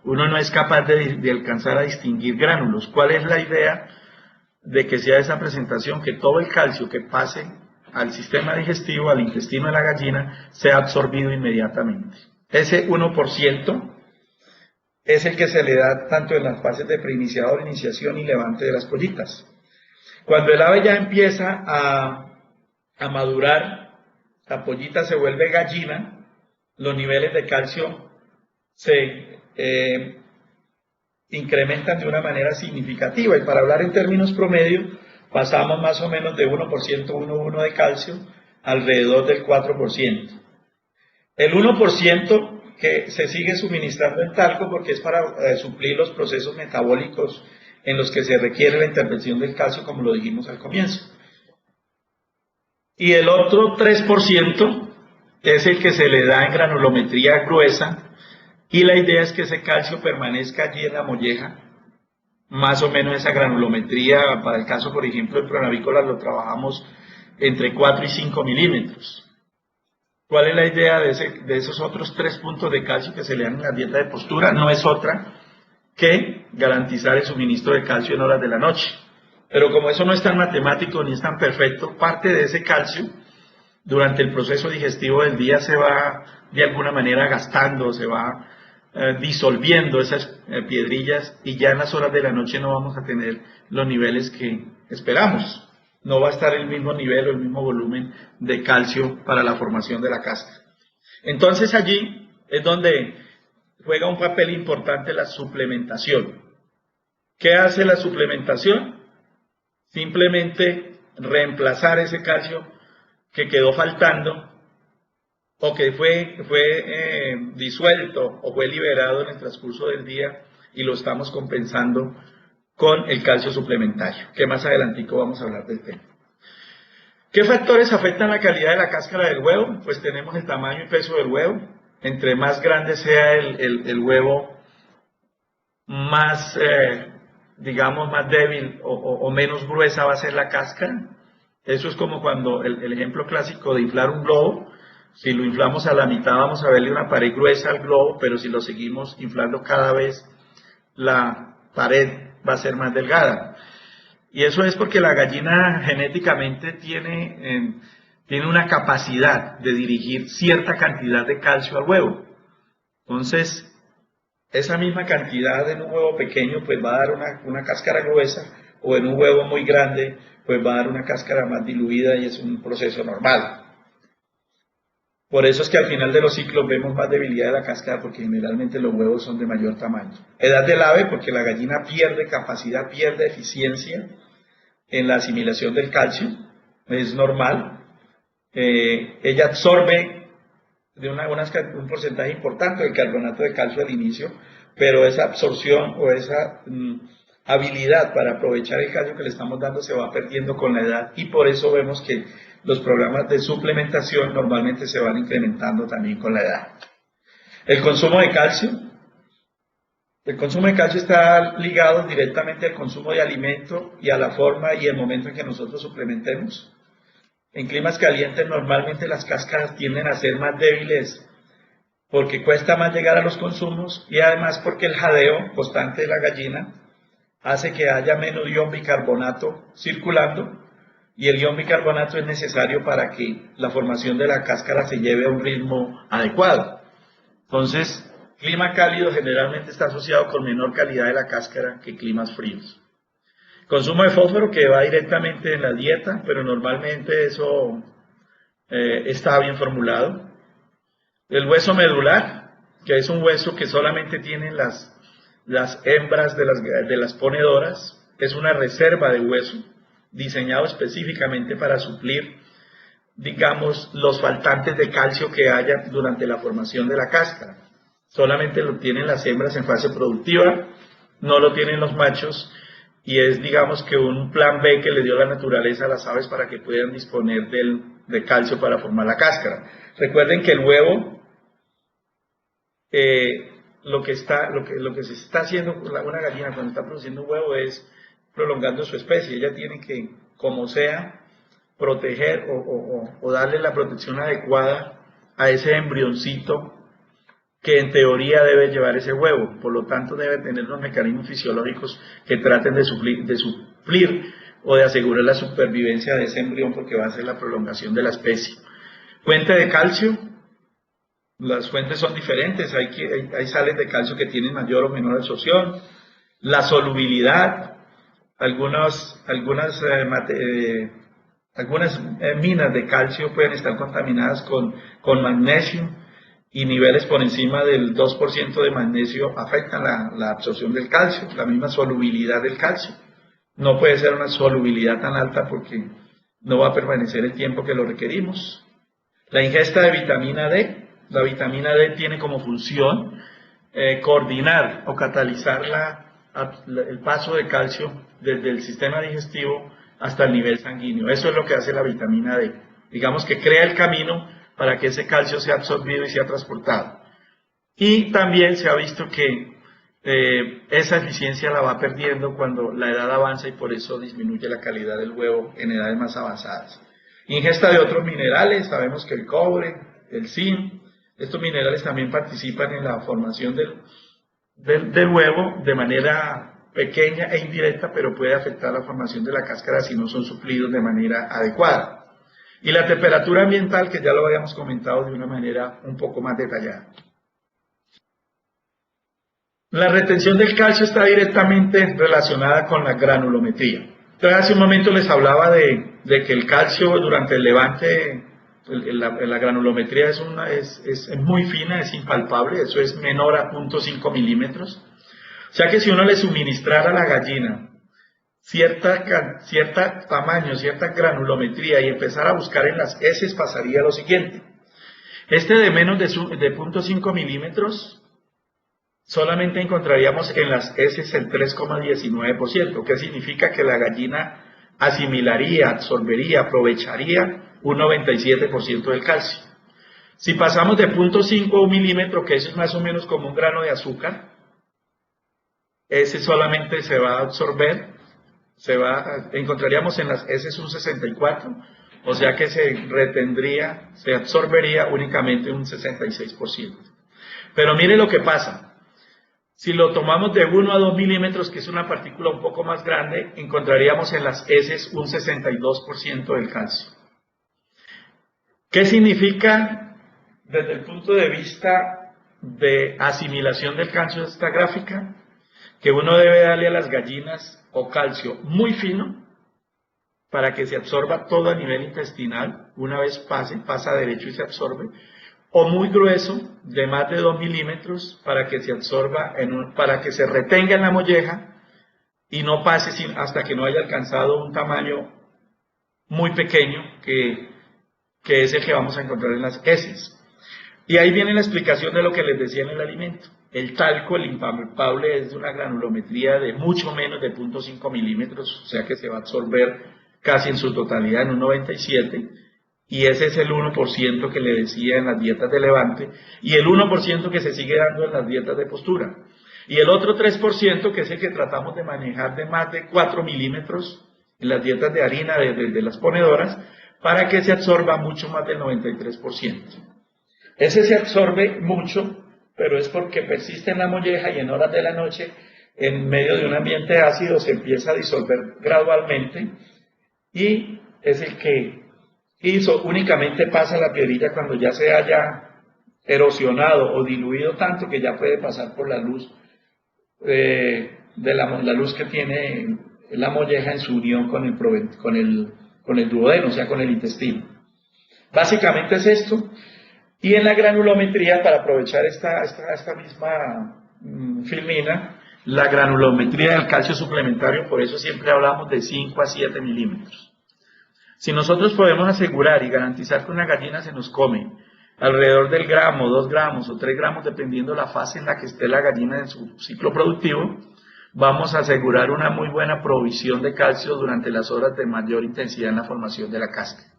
Uno no es capaz de alcanzar a distinguir gránulos. ¿Cuál es la idea de que sea esa presentación? Que todo el calcio que pase al sistema digestivo, al intestino de la gallina, sea absorbido inmediatamente. Ese 1% es el que se le da tanto en las fases de preiniciador, iniciación y levante de las pollitas. Cuando el ave ya empieza a madurar, la pollita se vuelve gallina, los niveles de calcio se incrementan de una manera significativa y para hablar en términos promedio pasamos más o menos de 1%, 1,1 de calcio alrededor del 4%. El 1% que se sigue suministrando en talco porque es para suplir los procesos metabólicos en los que se requiere la intervención del calcio, como lo dijimos al comienzo. Y el otro 3% es el que se le da en granulometría gruesa y la idea es que ese calcio permanezca allí en la molleja, más o menos esa granulometría, para el caso por ejemplo de Pronavícola lo trabajamos entre 4 y 5 milímetros. ¿Cuál es la idea de esos otros 3 puntos de calcio que se le dan en la dieta de postura? No es otra que garantizar el suministro de calcio en horas de la noche. Pero como eso no es tan matemático ni es tan perfecto, parte de ese calcio durante el proceso digestivo del día se va de alguna manera gastando, se va disolviendo esas piedrillas y ya en las horas de la noche no vamos a tener los niveles que esperamos. No va a estar el mismo nivel o el mismo volumen de calcio para la formación de la cáscara. Entonces allí es donde juega un papel importante la suplementación. ¿Qué hace la suplementación? Simplemente reemplazar ese calcio que quedó faltando o que fue disuelto o fue liberado en el transcurso del día y lo estamos compensando con el calcio suplementario, que más adelantico vamos a hablar del tema. ¿Qué factores afectan la calidad de la cáscara del huevo? Pues tenemos el tamaño y peso del huevo. Entre más grande sea el huevo, más, digamos, más débil o menos gruesa va a ser la cáscara. Eso es como cuando el ejemplo clásico de inflar un globo. Si lo inflamos a la mitad vamos a verle una pared gruesa al globo, pero si lo seguimos inflando cada vez, la pared va a ser más delgada. Y eso es porque la gallina genéticamente tiene una capacidad de dirigir cierta cantidad de calcio al huevo. Entonces, esa misma cantidad en un huevo pequeño pues va a dar una cáscara gruesa, o en un huevo muy grande pues va a dar una cáscara más diluida, y es un proceso normal. Por eso es que al final de los ciclos vemos más debilidad de la cáscara, porque generalmente los huevos son de mayor tamaño. Edad del ave, porque la gallina pierde capacidad, pierde eficiencia en la asimilación del calcio, es normal. Ella absorbe un porcentaje importante del carbonato de calcio al inicio, pero esa absorción o esa habilidad para aprovechar el calcio que le estamos dando se va perdiendo con la edad, y por eso vemos que los programas de suplementación normalmente se van incrementando también con la edad. El consumo de calcio. El consumo de calcio está ligado directamente al consumo de alimento y a la forma y el momento en que nosotros suplementemos. En climas calientes normalmente las cáscaras tienden a ser más débiles porque cuesta más llegar a los consumos, y además porque el jadeo constante de la gallina hace que haya menos ion bicarbonato circulando, y el ion bicarbonato es necesario para que la formación de la cáscara se lleve a un ritmo adecuado. Entonces, clima cálido generalmente está asociado con menor calidad de la cáscara que climas fríos. Consumo de fósforo, que va directamente en la dieta, pero normalmente eso está bien formulado. El hueso medular, que es un hueso que solamente tienen las hembras de las ponedoras, es una reserva de hueso diseñado específicamente para suplir, digamos, los faltantes de calcio que haya durante la formación de la cáscara. Solamente lo tienen las hembras en fase productiva, no lo tienen los machos, y es, digamos, que un plan B que le dio la naturaleza a las aves para que puedan disponer de calcio para formar la cáscara. Recuerden que el huevo, lo que se está haciendo con una gallina cuando está produciendo un huevo es prolongando su especie. Ella tiene que, como sea, proteger o darle la protección adecuada a ese embrioncito que en teoría debe llevar ese huevo. Por lo tanto, debe tener unos mecanismos fisiológicos que traten de suplir o de asegurar la supervivencia de ese embrión, porque va a ser la prolongación de la especie. Fuente de calcio. Las fuentes son diferentes, hay sales de calcio que tienen mayor o menor absorción. La solubilidad, algunas minas de calcio pueden estar contaminadas con magnesio, y niveles por encima del 2% de magnesio afectan la absorción del calcio, la misma solubilidad del calcio. No puede ser una solubilidad tan alta porque no va a permanecer el tiempo que lo requerimos. La ingesta de vitamina D. La vitamina D tiene como función coordinar o catalizar el paso de calcio desde el sistema digestivo hasta el nivel sanguíneo. Eso es lo que hace la vitamina D. Digamos que crea el camino para que ese calcio sea absorbido y sea transportado. Y también se ha visto que esa eficiencia la va perdiendo cuando la edad avanza, y por eso disminuye la calidad del huevo en edades más avanzadas. Ingesta de otros minerales. Sabemos que el cobre, el zinc, estos minerales también participan en la formación del huevo de manera pequeña e indirecta, pero puede afectar la formación de la cáscara si no son suplidos de manera adecuada. Y la temperatura ambiental, que ya lo habíamos comentado de una manera un poco más detallada. La retención del calcio está directamente relacionada con la granulometría. Entonces, hace un momento les hablaba de que el calcio durante el levante, la granulometría es muy fina, es impalpable, eso es menor a 0.5 milímetros. O sea que si uno le suministrara a la gallina cierta tamaño, cierta granulometría, y empezar a buscar en las heces, pasaría lo siguiente. De menos de 0.5 milímetros solamente encontraríamos en las heces el 3,19%, que significa que la gallina asimilaría, absorbería, aprovecharía un 97% del calcio. Si pasamos de 0,5 a 1 milímetro, que eso es más o menos como un grano de azúcar, ese solamente se va a absorber, encontraríamos en las heces un 64, o sea que se absorbería únicamente un 66%. Pero mire lo que pasa. Si lo tomamos de 1 a 2 milímetros, que es una partícula un poco más grande, encontraríamos en las heces un 62% del calcio. ¿Qué significa desde el punto de vista de asimilación del calcio de esta gráfica? Que uno debe darle a las gallinas o calcio muy fino para que se absorba todo a nivel intestinal, una vez pasa derecho y se absorbe, o muy grueso, de más de 2 milímetros, para que se absorba, para que se retenga en la molleja y no pase hasta que no haya alcanzado un tamaño muy pequeño, que es el que vamos a encontrar en las heces. Y ahí viene la explicación de lo que les decía en el alimento. El talco, el impalpable, es de una granulometría de mucho menos de 0,5 milímetros, o sea que se va a absorber casi en su totalidad en un 97%, y ese es el 1% que le decía en las dietas de levante, y el 1% que se sigue dando en las dietas de postura. Y el otro 3%, que es el que tratamos de manejar de más de 4 milímetros en las dietas de harina de las ponedoras, para que se absorba mucho más del 93%. Ese se absorbe mucho, pero es porque persiste en la molleja y en horas de la noche, en medio de un ambiente ácido, se empieza a disolver gradualmente, y es el que únicamente pasa la piedrilla cuando ya se haya erosionado o diluido tanto que ya puede pasar por la luz la luz que tiene la molleja en su unión con el duodeno, o sea, con el intestino. Básicamente es esto. Y en la granulometría, para aprovechar esta misma filmina, la granulometría del calcio suplementario, por eso siempre hablamos de 5 a 7 milímetros. Si nosotros podemos asegurar y garantizar que una gallina se nos come alrededor del gramo, 2 gramos o 3 gramos, dependiendo la fase en la que esté la gallina en su ciclo productivo, vamos a asegurar una muy buena provisión de calcio durante las horas de mayor intensidad en la formación de la cáscara.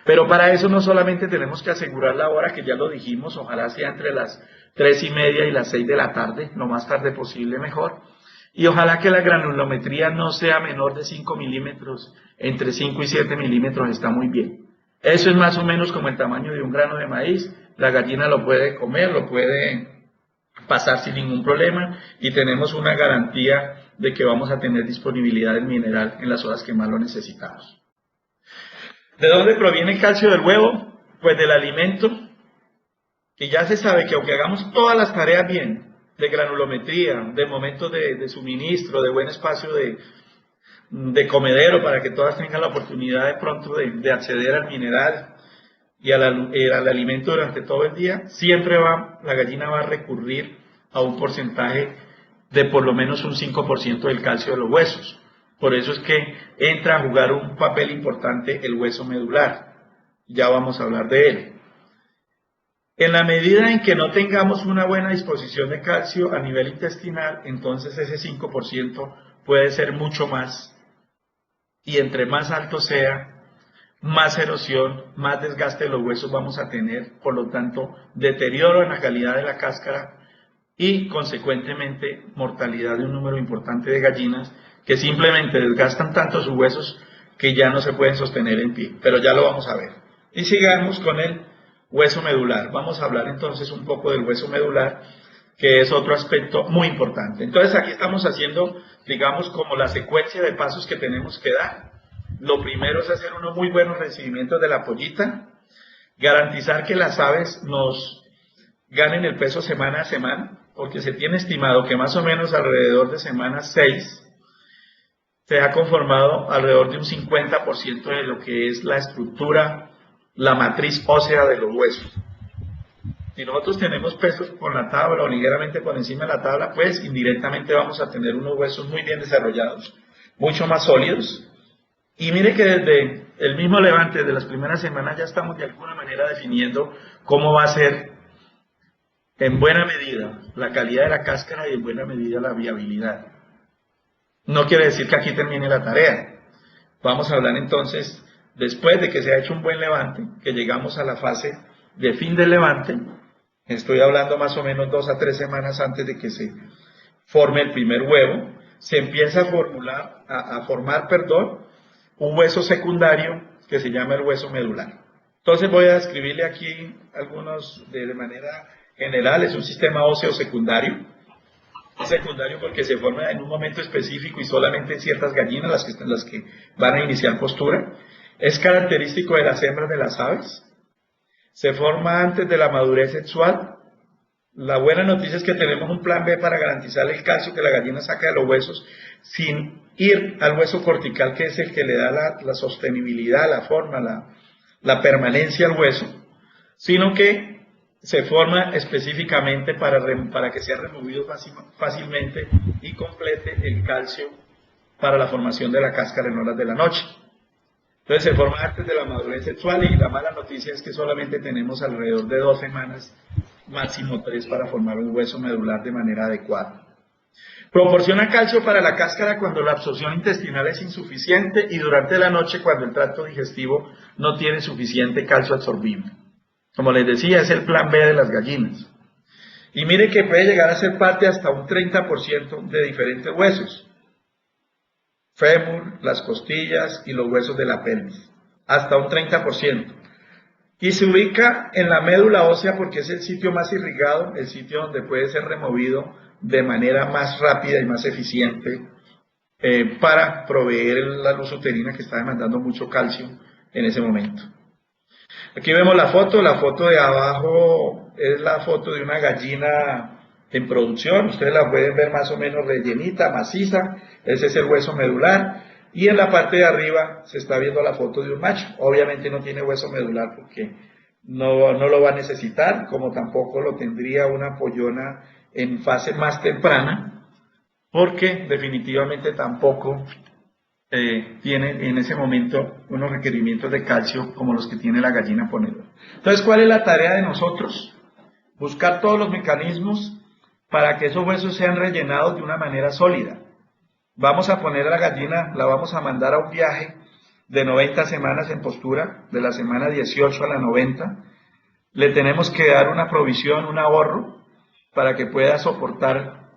Pero para eso no solamente tenemos que asegurar la hora, que ya lo dijimos, ojalá sea entre las 3:30 y las 6 de la tarde, lo más tarde posible mejor, y ojalá que la granulometría no sea menor de 5 milímetros, entre 5 y 7 milímetros está muy bien. Eso es más o menos como el tamaño de un grano de maíz, la gallina lo puede comer, lo puede pasar sin ningún problema, y tenemos una garantía de que vamos a tener disponibilidad del mineral en las horas que más lo necesitamos. ¿De dónde proviene el calcio del huevo? Pues del alimento, que ya se sabe que aunque hagamos todas las tareas bien, de granulometría, de momentos de suministro, de buen espacio de comedero, para que todas tengan la oportunidad de pronto de acceder al mineral y al alimento durante todo el día, siempre la gallina va a recurrir a un porcentaje de por lo menos un 5% del calcio de los huesos. Por eso es que entra a jugar un papel importante el hueso medular. Ya vamos a hablar de él. En la medida en que no tengamos una buena disposición de calcio a nivel intestinal, entonces ese 5% puede ser mucho más. Y entre más alto sea, más erosión, más desgaste de los huesos vamos a tener, por lo tanto, deterioro en la calidad de la cáscara y, consecuentemente, mortalidad de un número importante de gallinas que simplemente desgastan tanto sus huesos que ya no se pueden sostener en pie, pero ya lo vamos a ver. Y sigamos con el hueso medular. Vamos a hablar entonces un poco del hueso medular, que es otro aspecto muy importante. Entonces aquí estamos haciendo, digamos, como la secuencia de pasos que tenemos que dar. Lo primero es hacer unos muy buenos recibimientos de la pollita, garantizar que las aves nos ganen el peso semana a semana, porque se tiene estimado que más o menos alrededor de semana 6 se ha conformado alrededor de un 50% de lo que es la estructura, la matriz ósea de los huesos. Si nosotros tenemos pesos por la tabla o ligeramente por encima de la tabla, pues indirectamente vamos a tener unos huesos muy bien desarrollados, mucho más sólidos. Y mire que desde el mismo levante, desde las primeras semanas, ya estamos de alguna manera definiendo cómo va a ser en buena medida la calidad de la cáscara y en buena medida la viabilidad. No quiere decir que aquí termine la tarea. Vamos a hablar entonces, después de que se ha hecho un buen levante, que llegamos a la fase de fin del levante, estoy hablando más o menos 2 a 3 semanas antes de que se forme el primer huevo, se empieza a formar un hueso secundario que se llama el hueso medular. Entonces voy a describirle aquí algunos de manera general. Es un sistema óseo secundario. Es secundario porque se forma en un momento específico y solamente en ciertas gallinas, las que van a iniciar postura. Es característico de las hembras de las aves. Se forma antes de la madurez sexual. La buena noticia es que tenemos un plan B para garantizar el calcio que la gallina saca de los huesos sin ir al hueso cortical, que es el que le da la sostenibilidad, la forma, la permanencia al hueso, sino que se forma específicamente para que sea removido fácilmente y complete el calcio para la formación de la cáscara en horas de la noche. Entonces se forma antes de la madurez sexual y la mala noticia es que solamente tenemos alrededor de 2 semanas, máximo 3, para formar un hueso medular de manera adecuada. Proporciona calcio para la cáscara cuando la absorción intestinal es insuficiente y durante la noche cuando el tracto digestivo no tiene suficiente calcio absorbible. Como les decía, es el plan B de las gallinas. Y mire que puede llegar a ser parte hasta un 30% de diferentes huesos. Fémur, las costillas y los huesos de la pelvis. Hasta un 30%. Y se ubica en la médula ósea porque es el sitio más irrigado, el sitio donde puede ser removido de manera más rápida y más eficiente para proveer la luz uterina que está demandando mucho calcio en ese momento. Aquí vemos la foto de abajo es la foto de una gallina en producción, ustedes la pueden ver más o menos rellenita, maciza, ese es el hueso medular, y en la parte de arriba se está viendo la foto de un macho, obviamente no tiene hueso medular porque no lo va a necesitar, como tampoco lo tendría una pollona en fase más temprana, porque definitivamente tampoco tiene en ese momento unos requerimientos de calcio como los que tiene la gallina ponedora. Entonces, ¿cuál es la tarea de nosotros? Buscar todos los mecanismos para que esos huesos sean rellenados de una manera sólida. Vamos a poner a la gallina, la vamos a mandar a un viaje de 90 semanas en postura, de la semana 18 a la 90. Le tenemos que dar una provisión, un ahorro, para que pueda soportar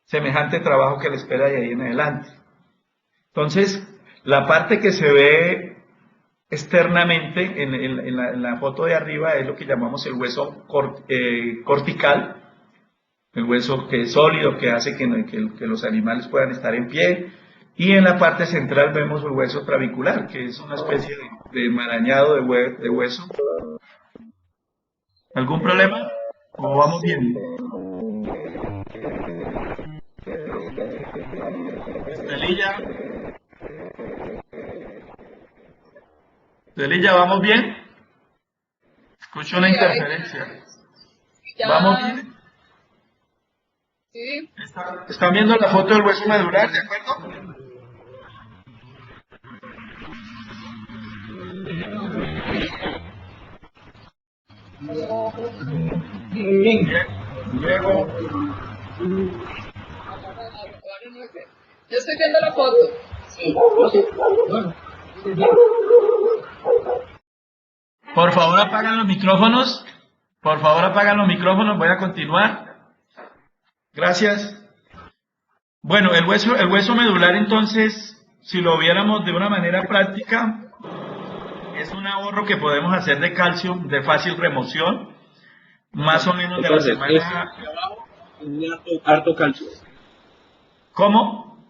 semejante trabajo que le espera de ahí en adelante. Entonces, la parte que se ve externamente en la foto de arriba es lo que llamamos el hueso cortical, el hueso que es sólido, que hace que los animales puedan estar en pie, y en la parte central vemos el hueso trabicular, que es una especie de enmarañado de hueso. ¿Algún problema? ¿O vamos bien? Estelilla, ¿vamos bien? Escucho una interferencia. ¿Vamos bien? Sí. ¿Están viendo la foto del hueso medular, de acuerdo? Luego. Yo estoy viendo la foto. Por favor, apagan los micrófonos. Por favor, apagan los micrófonos. Voy a continuar. Gracias. Bueno, el hueso medular, entonces, si lo viéramos de una manera práctica, es un ahorro que podemos hacer de calcio de fácil remoción, más o menos de la semana. Harto calcio. ¿Cómo?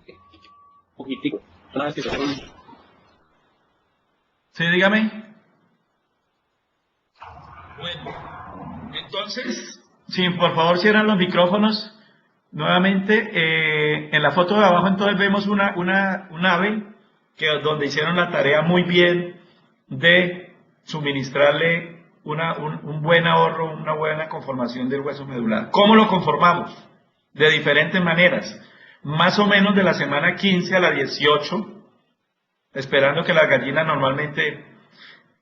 Poquitico. Sí, dígame. Bueno, entonces, sí, por favor cierran los micrófonos. Nuevamente, en la foto de abajo entonces vemos un ave donde hicieron la tarea muy bien de suministrarle un buen ahorro, una buena conformación del hueso medular. ¿Cómo lo conformamos? De diferentes maneras. Más o menos de la semana 15 a la 18, esperando que la gallina normalmente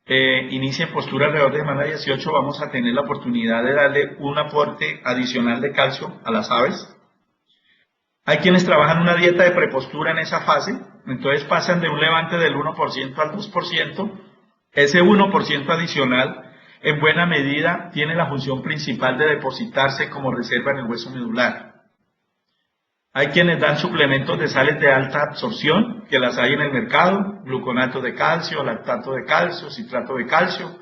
inicie postura alrededor de semana 18, vamos a tener la oportunidad de darle un aporte adicional de calcio a las aves. Hay quienes trabajan una dieta de prepostura en esa fase, entonces pasan de un levante del 1% al 2%. Ese 1% adicional, en buena medida, tiene la función principal de depositarse como reserva en el hueso medular. Hay quienes dan suplementos de sales de alta absorción, que las hay en el mercado, gluconato de calcio, lactato de calcio, citrato de calcio.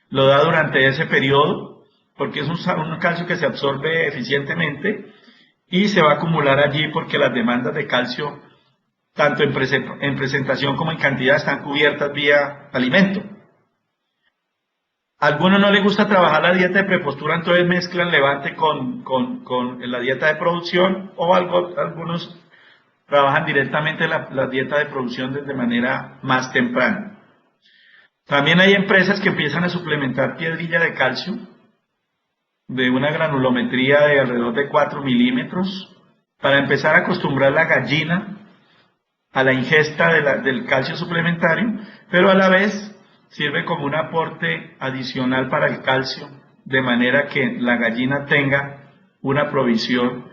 Lo da durante ese periodo, porque es un calcio que se absorbe eficientemente y se va a acumular allí porque las demandas de calcio, tanto en presentación como en cantidad, están cubiertas vía alimento. A algunos no les gusta trabajar la dieta de prepostura, entonces mezclan levante con la dieta de producción, o algunos trabajan directamente la dieta de producción desde manera más temprana. También hay empresas que empiezan a suplementar piedrilla de calcio de una granulometría de alrededor de 4 milímetros para empezar a acostumbrar la gallina a la ingesta del calcio suplementario, pero a la vez sirve como un aporte adicional para el calcio, de manera que la gallina tenga una provisión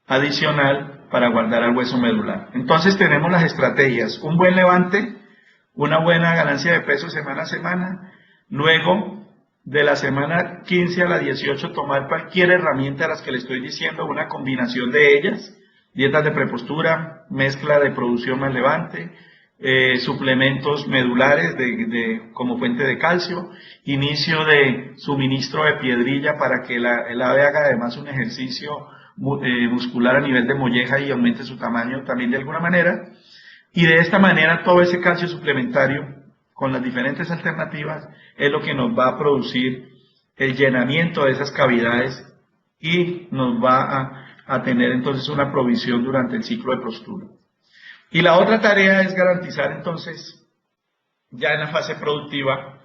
adicional para guardar al hueso medular. Entonces tenemos las estrategias: un buen levante, una buena ganancia de peso semana a semana, luego de la semana 15 a la 18 tomar cualquier herramienta de las que le estoy diciendo, una combinación de ellas, dietas de prepostura, mezcla de producción más levante, suplementos medulares como fuente de calcio, inicio de suministro de piedrilla para que el ave haga además un ejercicio muscular a nivel de molleja y aumente su tamaño también de alguna manera, y de esta manera todo ese calcio suplementario con las diferentes alternativas es lo que nos va a producir el llenamiento de esas cavidades y nos va a tener entonces una provisión durante el ciclo de postura. Y la otra tarea es garantizar entonces, ya en la fase productiva,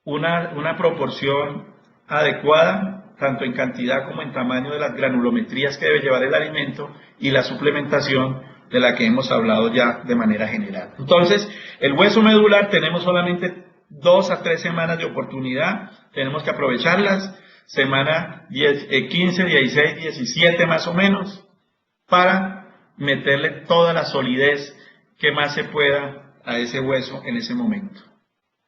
una proporción adecuada, tanto en cantidad como en tamaño, de las granulometrías que debe llevar el alimento y la suplementación de la que hemos hablado ya de manera general. Entonces, el hueso medular tenemos solamente 2 a 3 semanas de oportunidad, tenemos que aprovecharlas, semana 15, 16, 17 más o menos, para meterle toda la solidez que más se pueda a ese hueso en ese momento.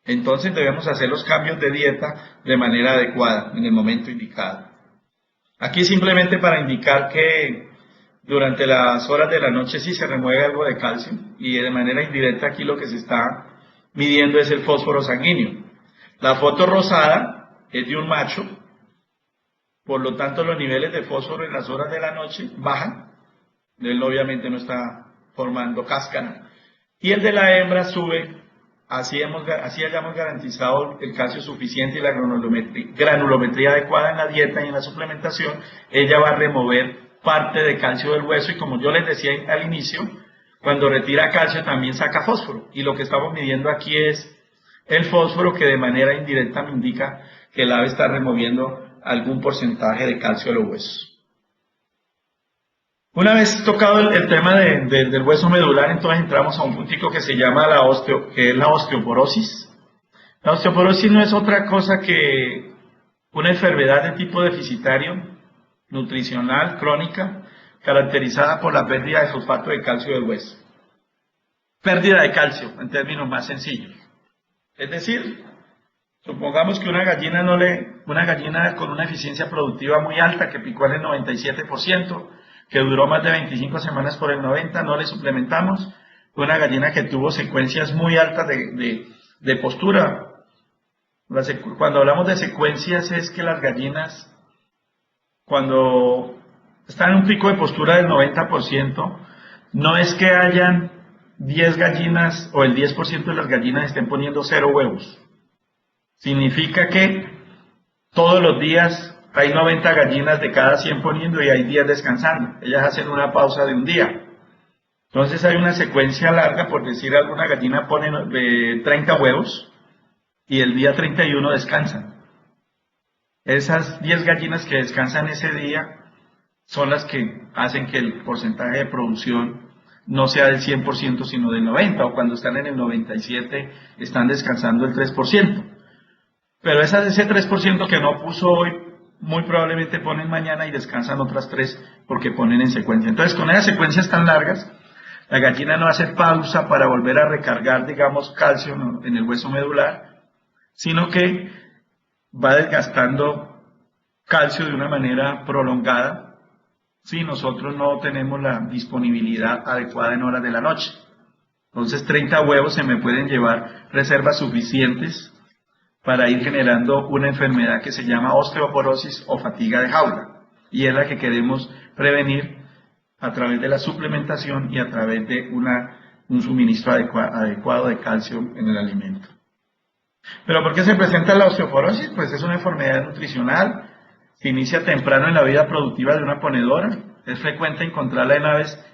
Entonces debemos hacer los cambios de dieta de manera adecuada, en el momento indicado. Aquí simplemente para indicar que durante las horas de la noche sí se remueve algo de calcio, y de manera indirecta aquí lo que se está midiendo es el fósforo sanguíneo. La foto rosada es de un macho, por lo tanto los niveles de fósforo en las horas de la noche bajan, él obviamente no está formando cáscara, y el de la hembra sube. Así hayamos garantizado el calcio suficiente y la granulometría adecuada en la dieta y en la suplementación, ella va a remover parte de calcio del hueso, y como yo les decía al inicio, cuando retira calcio también saca fósforo, y lo que estamos midiendo aquí es el fósforo, que de manera indirecta me indica que el ave está removiendo algún porcentaje de calcio de los huesos. Una vez tocado el tema del hueso medular, entonces entramos a un puntico que se llama la osteoporosis. La osteoporosis no es otra cosa que una enfermedad de tipo deficitario nutricional crónica, caracterizada por la pérdida de fosfato de calcio del hueso. Pérdida de calcio, en términos más sencillos. Es decir, supongamos que una gallina con una eficiencia productiva muy alta, que picó en el 97%, que duró más de 25 semanas por el 90%, no le suplementamos. Una gallina que tuvo secuencias muy altas de postura. Cuando hablamos de secuencias es que las gallinas, cuando están en un pico de postura del 90%, no es que hayan 10 gallinas o el 10% de las gallinas estén poniendo 0 huevos. Significa que todos los días hay 90 gallinas de cada 100 poniendo y hay 10 descansando. Ellas hacen una pausa de un día. Entonces hay una secuencia larga, por decir, alguna gallina pone 30 huevos y el día 31 descansan. Esas 10 gallinas que descansan ese día son las que hacen que el porcentaje de producción no sea del 100%, sino del 90%, o cuando están en el 97% están descansando el 3%. Pero ese 3% que no puso hoy, muy probablemente ponen mañana y descansan otras 3 porque ponen en secuencia. Entonces, con esas secuencias tan largas, la gallina no hace pausa para volver a recargar, digamos, calcio en el hueso medular, sino que va desgastando calcio de una manera prolongada si nosotros no tenemos la disponibilidad adecuada en horas de la noche. Entonces 30 huevos se me pueden llevar reservas suficientes para ir generando una enfermedad que se llama osteoporosis o fatiga de jaula, y es la que queremos prevenir a través de la suplementación y a través de un suministro adecuado de calcio en el alimento. ¿Pero por qué se presenta la osteoporosis? Pues es una enfermedad nutricional, se inicia temprano en la vida productiva de una ponedora, es frecuente encontrarla en aves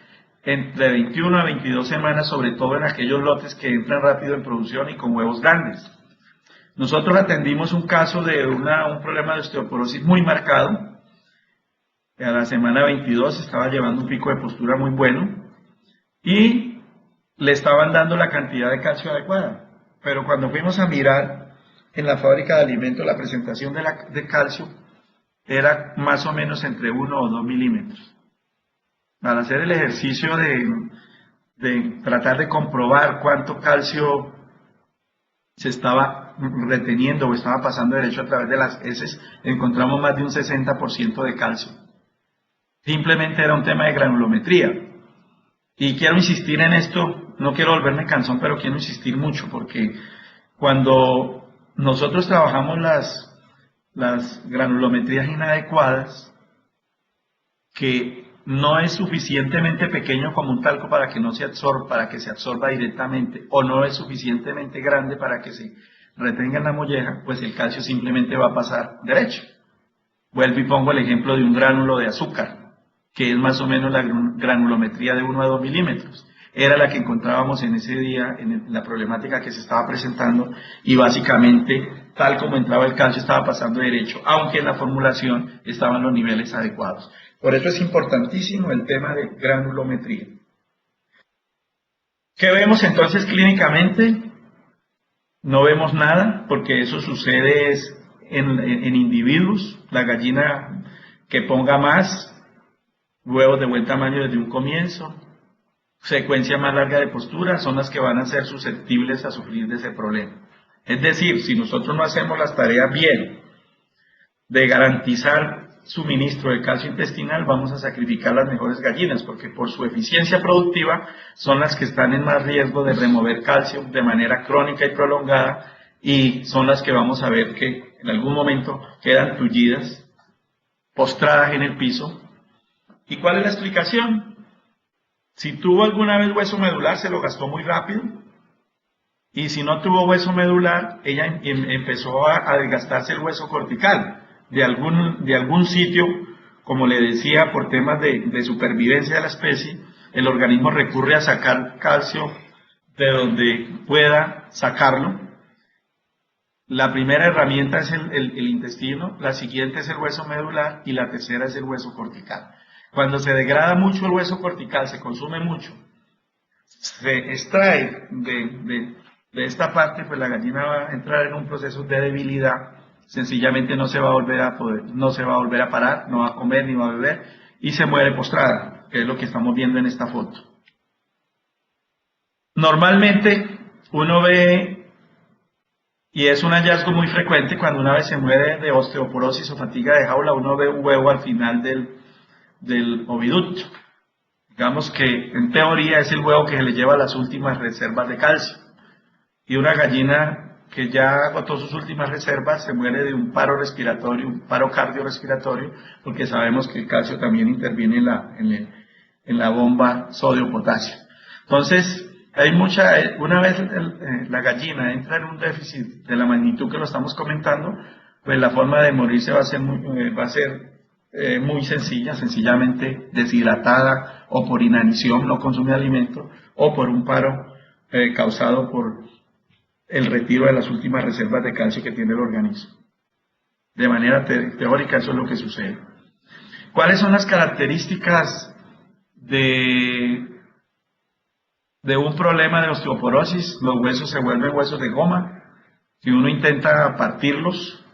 entre 21 a 22 semanas, sobre todo en aquellos lotes que entran rápido en producción y con huevos grandes. Nosotros atendimos un caso de un problema de osteoporosis muy marcado. A la semana 22 estaba llevando un pico de postura muy bueno y le estaban dando la cantidad de calcio adecuada. Pero cuando fuimos a mirar en la fábrica de alimentos, la presentación de calcio era más o menos entre 1 o 2 milímetros. Para hacer el ejercicio de tratar de comprobar cuánto calcio se estaba reteniendo o estaba pasando derecho a través de las heces, encontramos más de un 60% de calcio. Simplemente era un tema de granulometría. Y quiero insistir en esto, no quiero volverme cansón, pero quiero insistir mucho, porque cuando nosotros trabajamos las granulometrías inadecuadas, que no es suficientemente pequeño como un talco para que no se absorba, para que se absorba directamente, o no es suficientemente grande para que se retenga en la molleja, pues el calcio simplemente va a pasar derecho. Vuelvo y pongo el ejemplo de un gránulo de azúcar, que es más o menos la granulometría de 1 a 2 milímetros. Era la que encontrábamos en ese día, en la problemática que se estaba presentando, y básicamente, tal como entraba el calcio, estaba pasando derecho, aunque en la formulación estaban los niveles adecuados. Por eso es importantísimo el tema de granulometría. ¿Qué vemos entonces clínicamente? No vemos nada, porque eso sucede en individuos. La gallina que ponga más huevos de buen tamaño desde un comienzo, secuencia más larga de postura, son las que van a ser susceptibles a sufrir de ese problema. Es decir, si nosotros no hacemos las tareas bien de garantizar suministro de calcio intestinal, vamos a sacrificar las mejores gallinas, porque por su eficiencia productiva son las que están en más riesgo de remover calcio de manera crónica y prolongada, y son las que vamos a ver que en algún momento quedan tullidas, postradas en el piso. ¿Y cuál es la explicación? Si tuvo alguna vez hueso medular, se lo gastó muy rápido, y si no tuvo hueso medular, ella empezó a desgastarse el hueso cortical. De algún sitio, como le decía, por temas de supervivencia de la especie, el organismo recurre a sacar calcio de donde pueda sacarlo. La primera herramienta es el intestino, la siguiente es el hueso medular y la tercera es el hueso cortical. Cuando se degrada mucho el hueso cortical, se consume mucho, se extrae de esta parte, pues la gallina va a entrar en un proceso de debilidad. Sencillamente no se va a volver a parar, no va a comer ni va a beber y se muere postrada, que es lo que estamos viendo en esta foto. Normalmente uno ve, y es un hallazgo muy frecuente, cuando una vez se muere de osteoporosis o fatiga de jaula, uno ve un huevo al final del oviducto. Digamos que en teoría es el huevo que se le lleva las últimas reservas de calcio. Y una gallina que ya agotó sus últimas reservas se muere de un paro respiratorio, un paro cardiorrespiratorio, porque sabemos que el calcio también interviene en la bomba sodio-potasio. Entonces, una vez la gallina entra en un déficit de la magnitud que lo estamos comentando, pues la forma de morirse va a ser muy sencilla, sencillamente deshidratada, o por inanición, no consume alimento, o por un paro causado por el retiro de las últimas reservas de calcio que tiene el organismo. De manera teórica, eso es lo que sucede. ¿Cuáles son las características de de un problema de osteoporosis, los huesos se vuelven huesos de goma. Si uno intenta partirlos,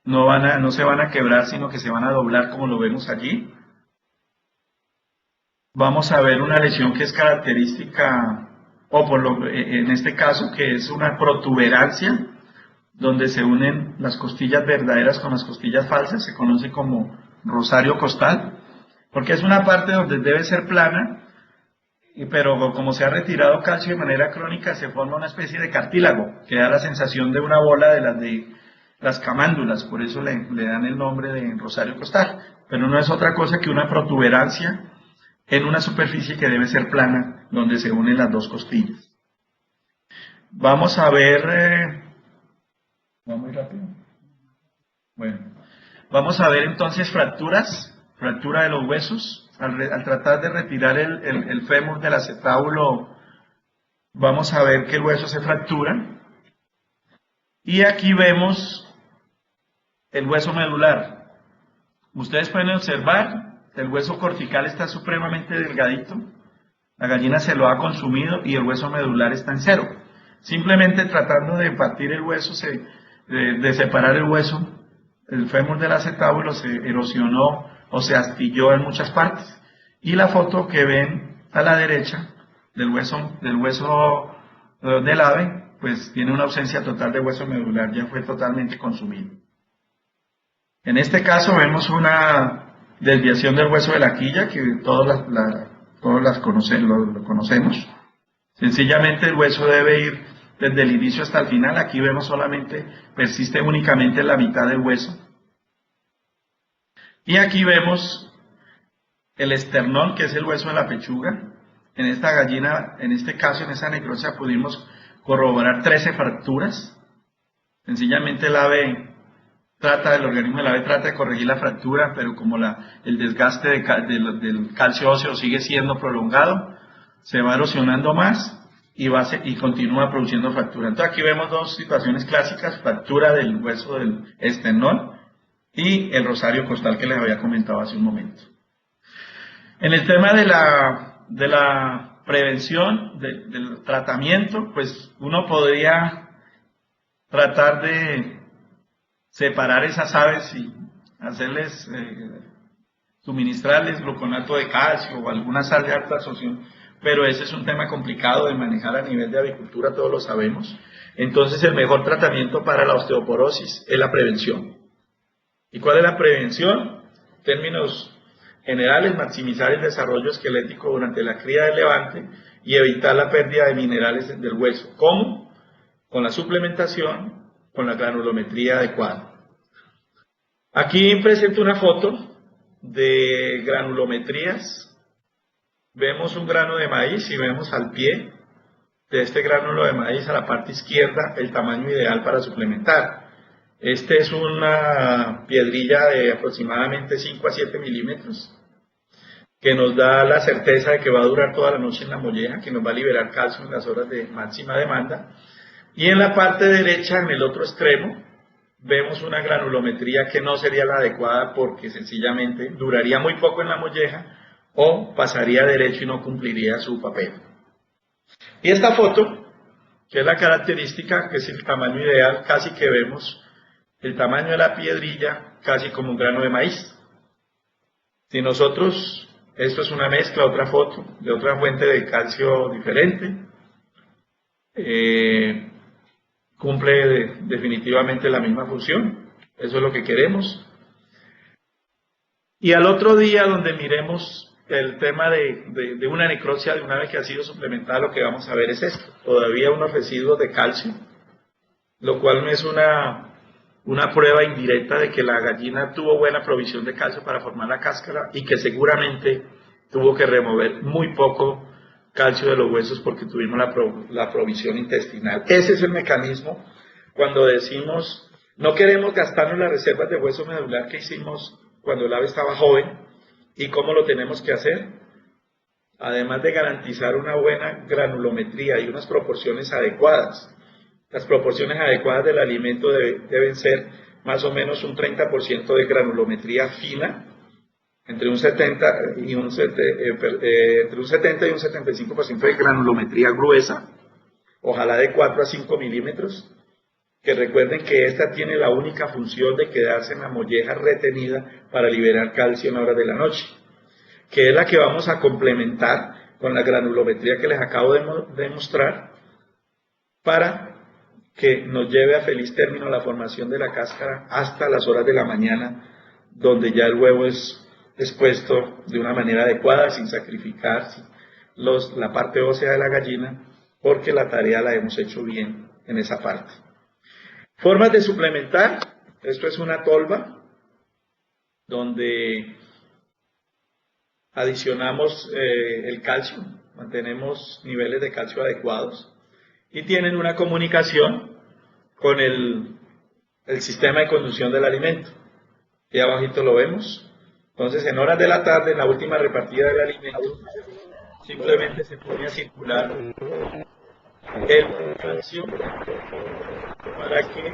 no se van a quebrar, sino que se van a doblar como lo vemos allí. Vamos a ver una lesión que es característica, en este caso, que es una protuberancia, donde se unen las costillas verdaderas con las costillas falsas, se conoce como rosario costal, porque es una parte donde debe ser plana, pero como se ha retirado calcio de manera crónica, se forma una especie de cartílago, que da la sensación de una bola de las camándulas, por eso le dan el nombre de rosario costal, pero no es otra cosa que una protuberancia en una superficie que debe ser plana, donde se unen las dos costillas. Vamos a ver... ¿Vamos muy rápido? Bueno, vamos a ver entonces fractura de los huesos. Al tratar de retirar el fémur del acetábulo, vamos a ver que el hueso se fractura. Y aquí vemos el hueso medular. Ustedes pueden observar, el hueso cortical está supremamente delgadito, la gallina se lo ha consumido y el hueso medular está en cero. Simplemente tratando de partir el hueso, de separar el hueso, el fémur del acetábulo se erosionó o se astilló en muchas partes. Y la foto que ven a la derecha del hueso del ave, pues tiene una ausencia total de hueso medular, ya fue totalmente consumido. En este caso vemos una desviación del hueso de la quilla, que todos lo conocemos. Sencillamente el hueso debe ir desde el inicio hasta el final. Aquí vemos solamente, persiste únicamente en la mitad del hueso. Y aquí vemos el esternón, que es el hueso de la pechuga. En esta gallina, en este caso, en esa necrosia, pudimos corroborar 13 fracturas. Sencillamente el organismo del ave trata de corregir la fractura, pero como el desgaste del calcio óseo sigue siendo prolongado, se va erosionando más y continúa produciendo fractura. Entonces aquí vemos dos situaciones clásicas: fractura del hueso del esternón y el rosario costal que les había comentado hace un momento. En el tema de la prevención, del tratamiento, pues uno podría tratar de separar esas aves y hacerles, suministrarles gluconato de calcio o alguna sal de alta absorción, pero ese es un tema complicado de manejar a nivel de avicultura, todos lo sabemos. Entonces el mejor tratamiento para la osteoporosis es la prevención. ¿Y cuál es la prevención? En términos generales, maximizar el desarrollo esquelético durante la cría del levante y evitar la pérdida de minerales del hueso. ¿Cómo? Con la suplementación, con la granulometría adecuada. Aquí presento una foto de granulometrías. Vemos un grano de maíz y vemos al pie de este gránulo de maíz, a la parte izquierda, el tamaño ideal para suplementar. Este es una piedrilla de aproximadamente 5 a 7 milímetros, que nos da la certeza de que va a durar toda la noche en la molleja, que nos va a liberar calcio en las horas de máxima demanda. Y en la parte derecha, en el otro extremo, vemos una granulometría que no sería la adecuada porque sencillamente duraría muy poco en la molleja o pasaría derecho y no cumpliría su papel. Y esta foto, que es la característica, que es el tamaño ideal, casi que vemos el tamaño de la piedrilla casi como un grano de maíz. Si nosotros, esto es una mezcla, otra foto, de otra fuente de calcio diferente, cumple definitivamente la misma función, eso es lo que queremos. Y al otro día, donde miremos el tema de una necrosia de una vez que ha sido suplementada, lo que vamos a ver es esto: todavía unos residuos de calcio, lo cual no es una prueba indirecta de que la gallina tuvo buena provisión de calcio para formar la cáscara y que seguramente tuvo que remover muy poco calcio de los huesos porque tuvimos la provisión intestinal. Ese es el mecanismo cuando decimos no queremos gastarnos las reservas de hueso medular que hicimos cuando el ave estaba joven. ¿Y cómo lo tenemos que hacer? Además de garantizar una buena granulometría y unas proporciones adecuadas. Las proporciones adecuadas del alimento deben ser más o menos un 30% de granulometría fina, entre un 70 y un 75% de granulometría gruesa, ojalá de 4 a 5 milímetros, que recuerden que esta tiene la única función de quedarse en la molleja retenida para liberar calcio en horas de la noche, que es la que vamos a complementar con la granulometría que les acabo de mostrar, para que nos lleve a feliz término la formación de la cáscara hasta las horas de la mañana, donde ya el huevo es expuesto de una manera adecuada, sin sacrificar la parte ósea de la gallina, porque la tarea la hemos hecho bien en esa parte. Formas de suplementar: esto es una tolva donde adicionamos el calcio, mantenemos niveles de calcio adecuados y tienen una comunicación con el sistema de conducción del alimento. Y abajito lo vemos. Entonces, en horas de la tarde, en la última repartida del alimento, simplemente se pone a circular el calcio para que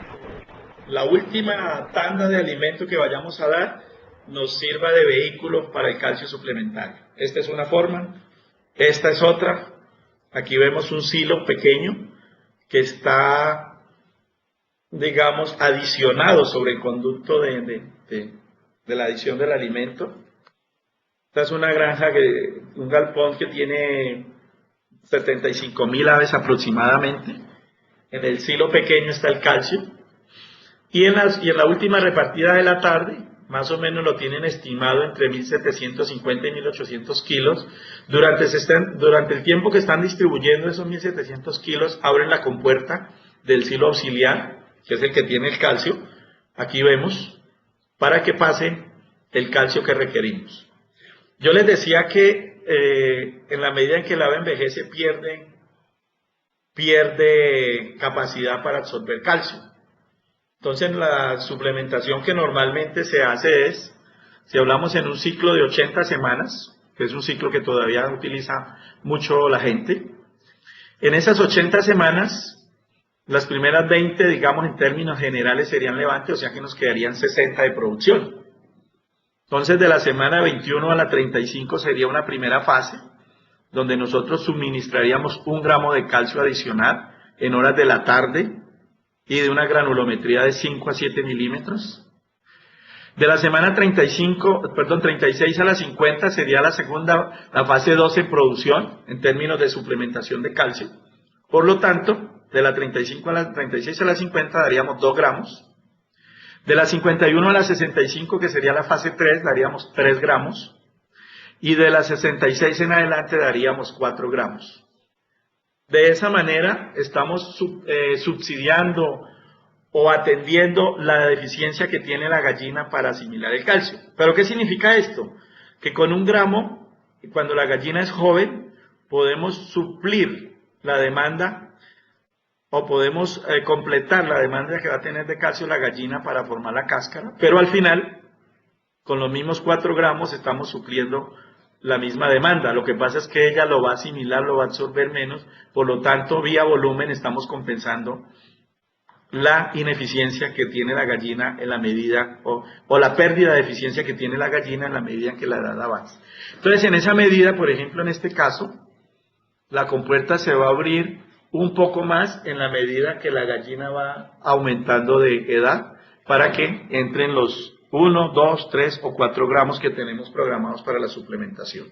la última tanda de alimento que vayamos a dar nos sirva de vehículo para el calcio suplementario. Esta es una forma, esta es otra. Aquí vemos un silo pequeño que está, digamos, adicionado sobre el conducto de la adición del alimento. Esta es una granja, un galpón que tiene 75.000 aves aproximadamente. En el silo pequeño está el calcio. Y en la última repartida de la tarde, más o menos lo tienen estimado entre 1.750 y 1.800 kilos. Durante el tiempo que están distribuyendo esos 1.700 kilos, abren la compuerta del silo auxiliar, que es el que tiene el calcio. Aquí vemos, para que pase el calcio que requerimos. Yo les decía que en la medida en que el ave envejece pierde capacidad para absorber calcio. Entonces, la suplementación que normalmente se hace es, si hablamos en un ciclo de 80 semanas, que es un ciclo que todavía utiliza mucho la gente, en esas 80 semanas, las primeras 20, digamos, en términos generales serían levante, o sea que nos quedarían 60 de producción. Entonces, de la semana 21 a la 35 sería una primera fase, donde nosotros suministraríamos 1 gramo de calcio adicional en horas de la tarde y de una granulometría de 5 a 7 milímetros. De la semana 36 a la 50 sería la fase 2 en producción, en términos de suplementación de calcio. Por lo tanto, de la 36 a la 50 daríamos 2 gramos. De la 51 a la 65, que sería la fase 3, daríamos 3 gramos. Y de la 66 en adelante daríamos 4 gramos. De esa manera estamos subsidiando o atendiendo la deficiencia que tiene la gallina para asimilar el calcio. ¿Pero qué significa esto? Que con 1 gramo, cuando la gallina es joven, podemos suplir la demanda o podemos completar la demanda que va a tener de calcio la gallina para formar la cáscara, pero al final, con los mismos 4 gramos, estamos supliendo la misma demanda. Lo que pasa es que ella lo va a asimilar, lo va a absorber menos, por lo tanto, vía volumen estamos compensando la ineficiencia que tiene la gallina en la medida, o la pérdida de eficiencia que tiene la gallina en la medida en que la edad avanza. Entonces, en esa medida, por ejemplo, en este caso, la compuerta se va a abrir un poco más en la medida que la gallina va aumentando de edad, para que entren los 1, 2, 3 o 4 gramos que tenemos programados para la suplementación.